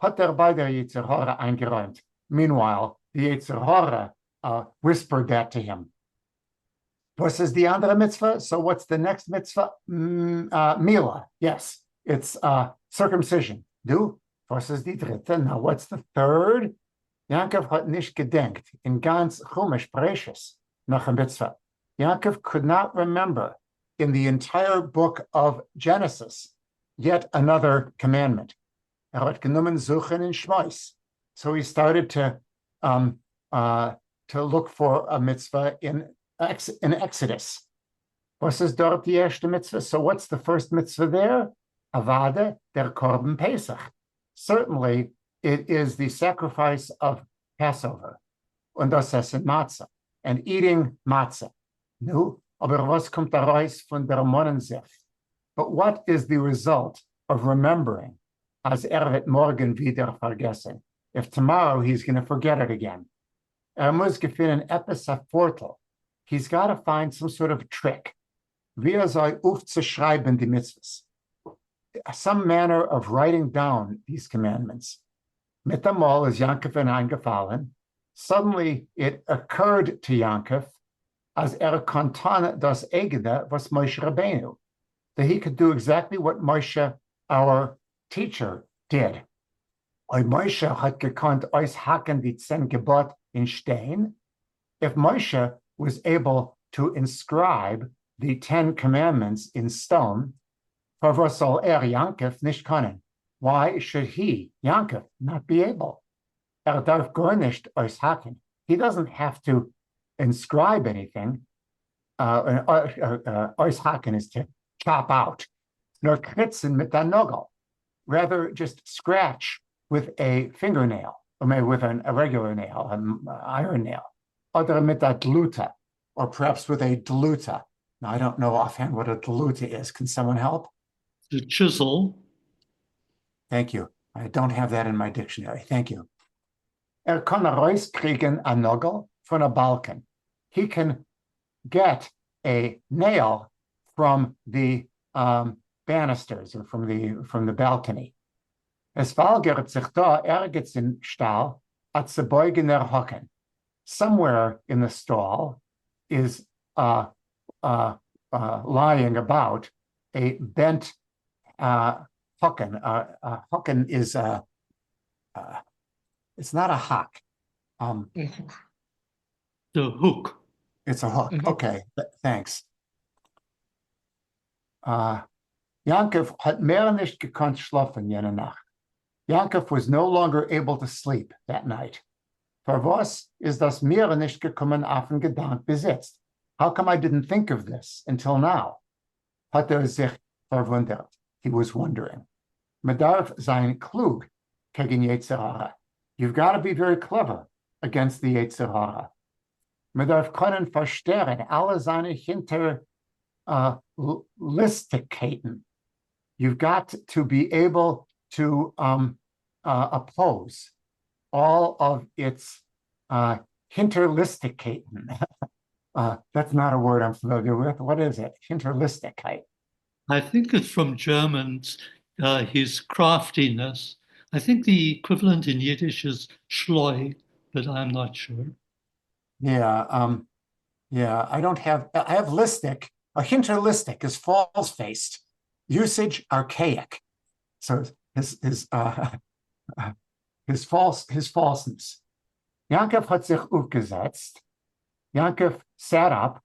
Hat bei der Yetzer Hara eingeräumt. Meanwhile, the Yetzer Hara whispered that to him. Was is the andere mitzvah? So what's the next mitzvah? Mila. Yes, it's circumcision. Du? Was is die dritte? Now what's the third? Yaakov hat nicht gedenkt in ganz Chumash precious nach a mitzvah. Yaakov could not remember in the entire book of Genesis yet another commandment. Hat genommen suchen in Shmois. So he started to look for a mitzvah in Exodus. Was ist dort die erste mitzvah? So what's the first mitzvah there? Avada der Korban Pesach. Certainly, it is the sacrifice of Passover. Und das essen Matzah. And eating matzah. Nu, aber was kommt daraus von der Monensef? But what is the result of remembering? As wird morgen wieder vergessen. If tomorrow he's going to forget it again. Muss gefinden etwas Vorteil. He's got to find some sort of trick. Wie soll aufzuschreiben die Mitzvahs? Some manner of writing down these commandments. Mit dem Mal is Yaakov eingefallen. Suddenly it occurred to Yaakov as kontan das eigene was Moshe Rabbeinu, that he could do exactly what Moshe, our teacher, did. Moshe hat gekonnt aushaken die 10 Gebot in Stein. If Moshe was able to inscribe the 10 commandments in stone, was soll Yaakov nicht können? Why should he, Yaakov, not be able? Darf gar nicht aushaken. He doesn't have to inscribe anything. Aushaken is to chop out. Nor kritzen mit der Nogel. Rather, just scratch with a fingernail, or maybe with a regular nail, an iron nail. Oder mit der Dluta, or perhaps with a Dluta. Now, I don't know offhand what a Dluta is. Can someone help? The chisel. Thank you. I don't have that in my dictionary. Thank you. Kann rauskriegen a Nogel von a balken. He can get a nail from the banisters or from the balcony. Es verlagert sich da ergens in Stall at zebeugener Hocken. Somewhere in the stall is a lying about, a bent hucken. Hucken is it's not a hock. The hook. It's a hook. Mhm. Okay, thanks. Yankov hat mehr nicht gekonnt schlafen jene Nacht. Yankov was no longer able to sleep that night. For was is das mir nicht gekommen auf den Gedank besitzt? How come I didn't think of this until now? Hat sich verwundert. He was wondering. Man darf sein klug gegen Yetzer Hara. You've got to be very clever against the Yetzer Hara. Man darf können verstehen alle seine Hinterlistigkeiten. You've got to be able to oppose all of its Hinterlistigkeiten. That's not a word I'm familiar with. What is it? Hinterlistigkeit. I think it's from German's, his craftiness. I think the equivalent in Yiddish is schleu, but I'm not sure. Yeah, I have listic. A hinterlistic is false-faced. Usage archaic. So his falseness. Yankov hat sich aufgesetzt. Yankov sat up,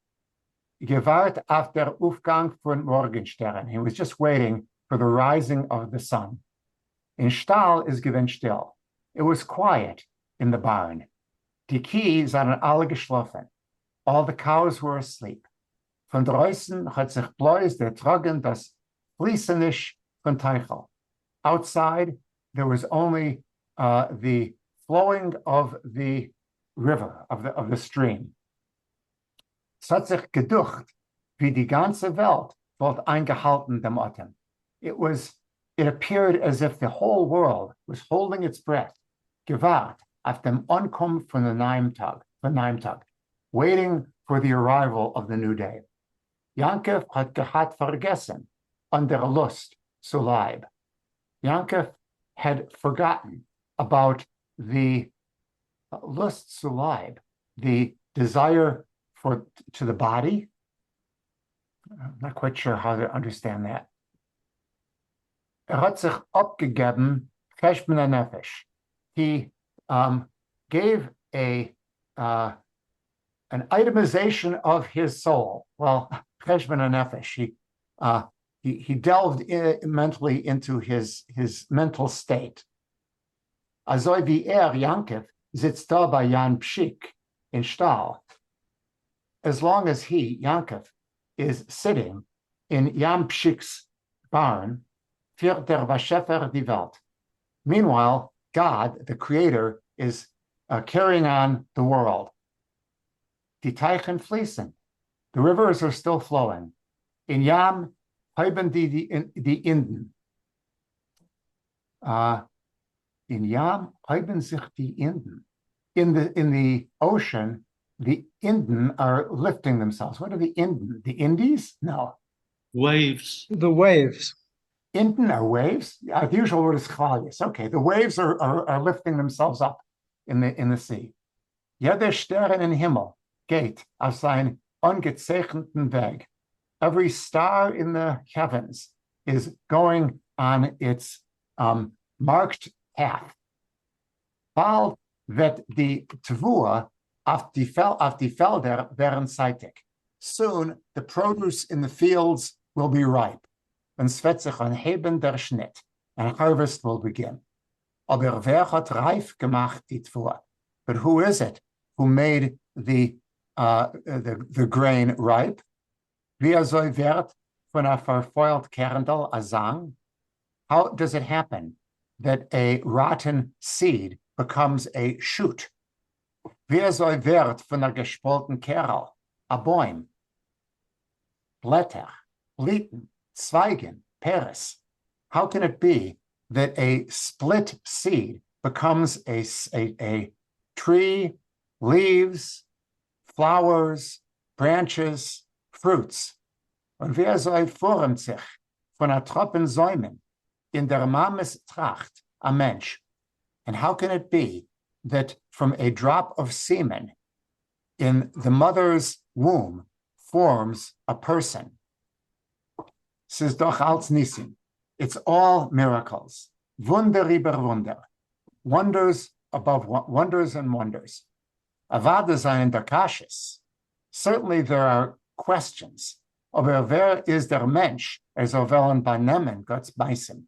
gewahrt auf der Aufgang von Morgenstern. He was just waiting for the rising of the sun. In Stall is gewinn still. It was quiet in the barn. Die Kühe seien alle geschlafen. All the cows were asleep. Von draußen hat sich bloß der Trocken das Fließenisch von Teichel. Outside, there was only the flowing of the river, of the stream. Es hat sich geducht, wie die ganze Welt wollte eingehalten dem Atem. It appeared as if the whole world was holding its breath, gewahrt auf dem Ankommen von der Neimtag, waiting for the arrival of the new day. Yankov hat gehat vergessen an der Lust zu Leib. Yankov had forgotten about the lust zu Leib, the desire to the body. I'm not quite sure how to understand that. Hat sich abgegeben, cheshbon nefesh. He gave an itemization of his soul. Well, cheshbon nefesh. He delved mentally into his mental state. Azoi wie Yankov, sitzt da bei Jan Pschik in Stall. As long as he, Yankov, is sitting in Jan Pschik's barn, führt der Vashefer die Welt. Meanwhile, God, the Creator, is carrying on the world. Die Teichen fließen. The rivers are still flowing. In Yam heben die Inden. In Yam heben sich die Inden. In the ocean, the Inden are lifting themselves. What are the Inden? The Indies? No. Waves. The waves. Inden are waves? The usual word is chvalius. Okay, the waves are lifting themselves up in the sea. Jeder Stern in Himmel geht auf seinen ungezeichneten Weg. Every star in the heavens is going on its marked path. Bald wird die Tvua auf die Felder werden zeitig. Soon the produce in the fields will be ripe. Und es wird sich anheben der Schnitt, and harvest will begin. Aber wer hat reif gemacht die Tvua? But who is it who made the grain ripe? Wie soll wird von a verfeuert Kerndl a Sang? How does it happen that a rotten seed becomes a shoot? Wie soll wird von a gespolten Kerl a Bäum? Blätter, Blüten, Zweigen, Peres. How can it be that a split seed becomes a tree, leaves, flowers, branches, fruits? Und wer soll formt sich von a Tropfen Säumen in der Mammes Tracht a Mensch? And how can it be that from a drop of semen in the mother's womb forms a person. Es ist doch als Nisim. It's all miracles. Wunder über Wunder. Wonders above wonders and wonders. Avada seien der Kashes. Certainly there are questions. Aber wer ist der Mensch? So wollen benehmen Gottes Beißen.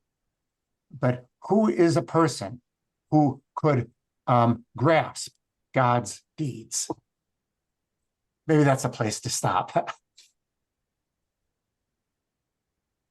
But who is a person who could grasp God's deeds? Maybe that's a place to stop.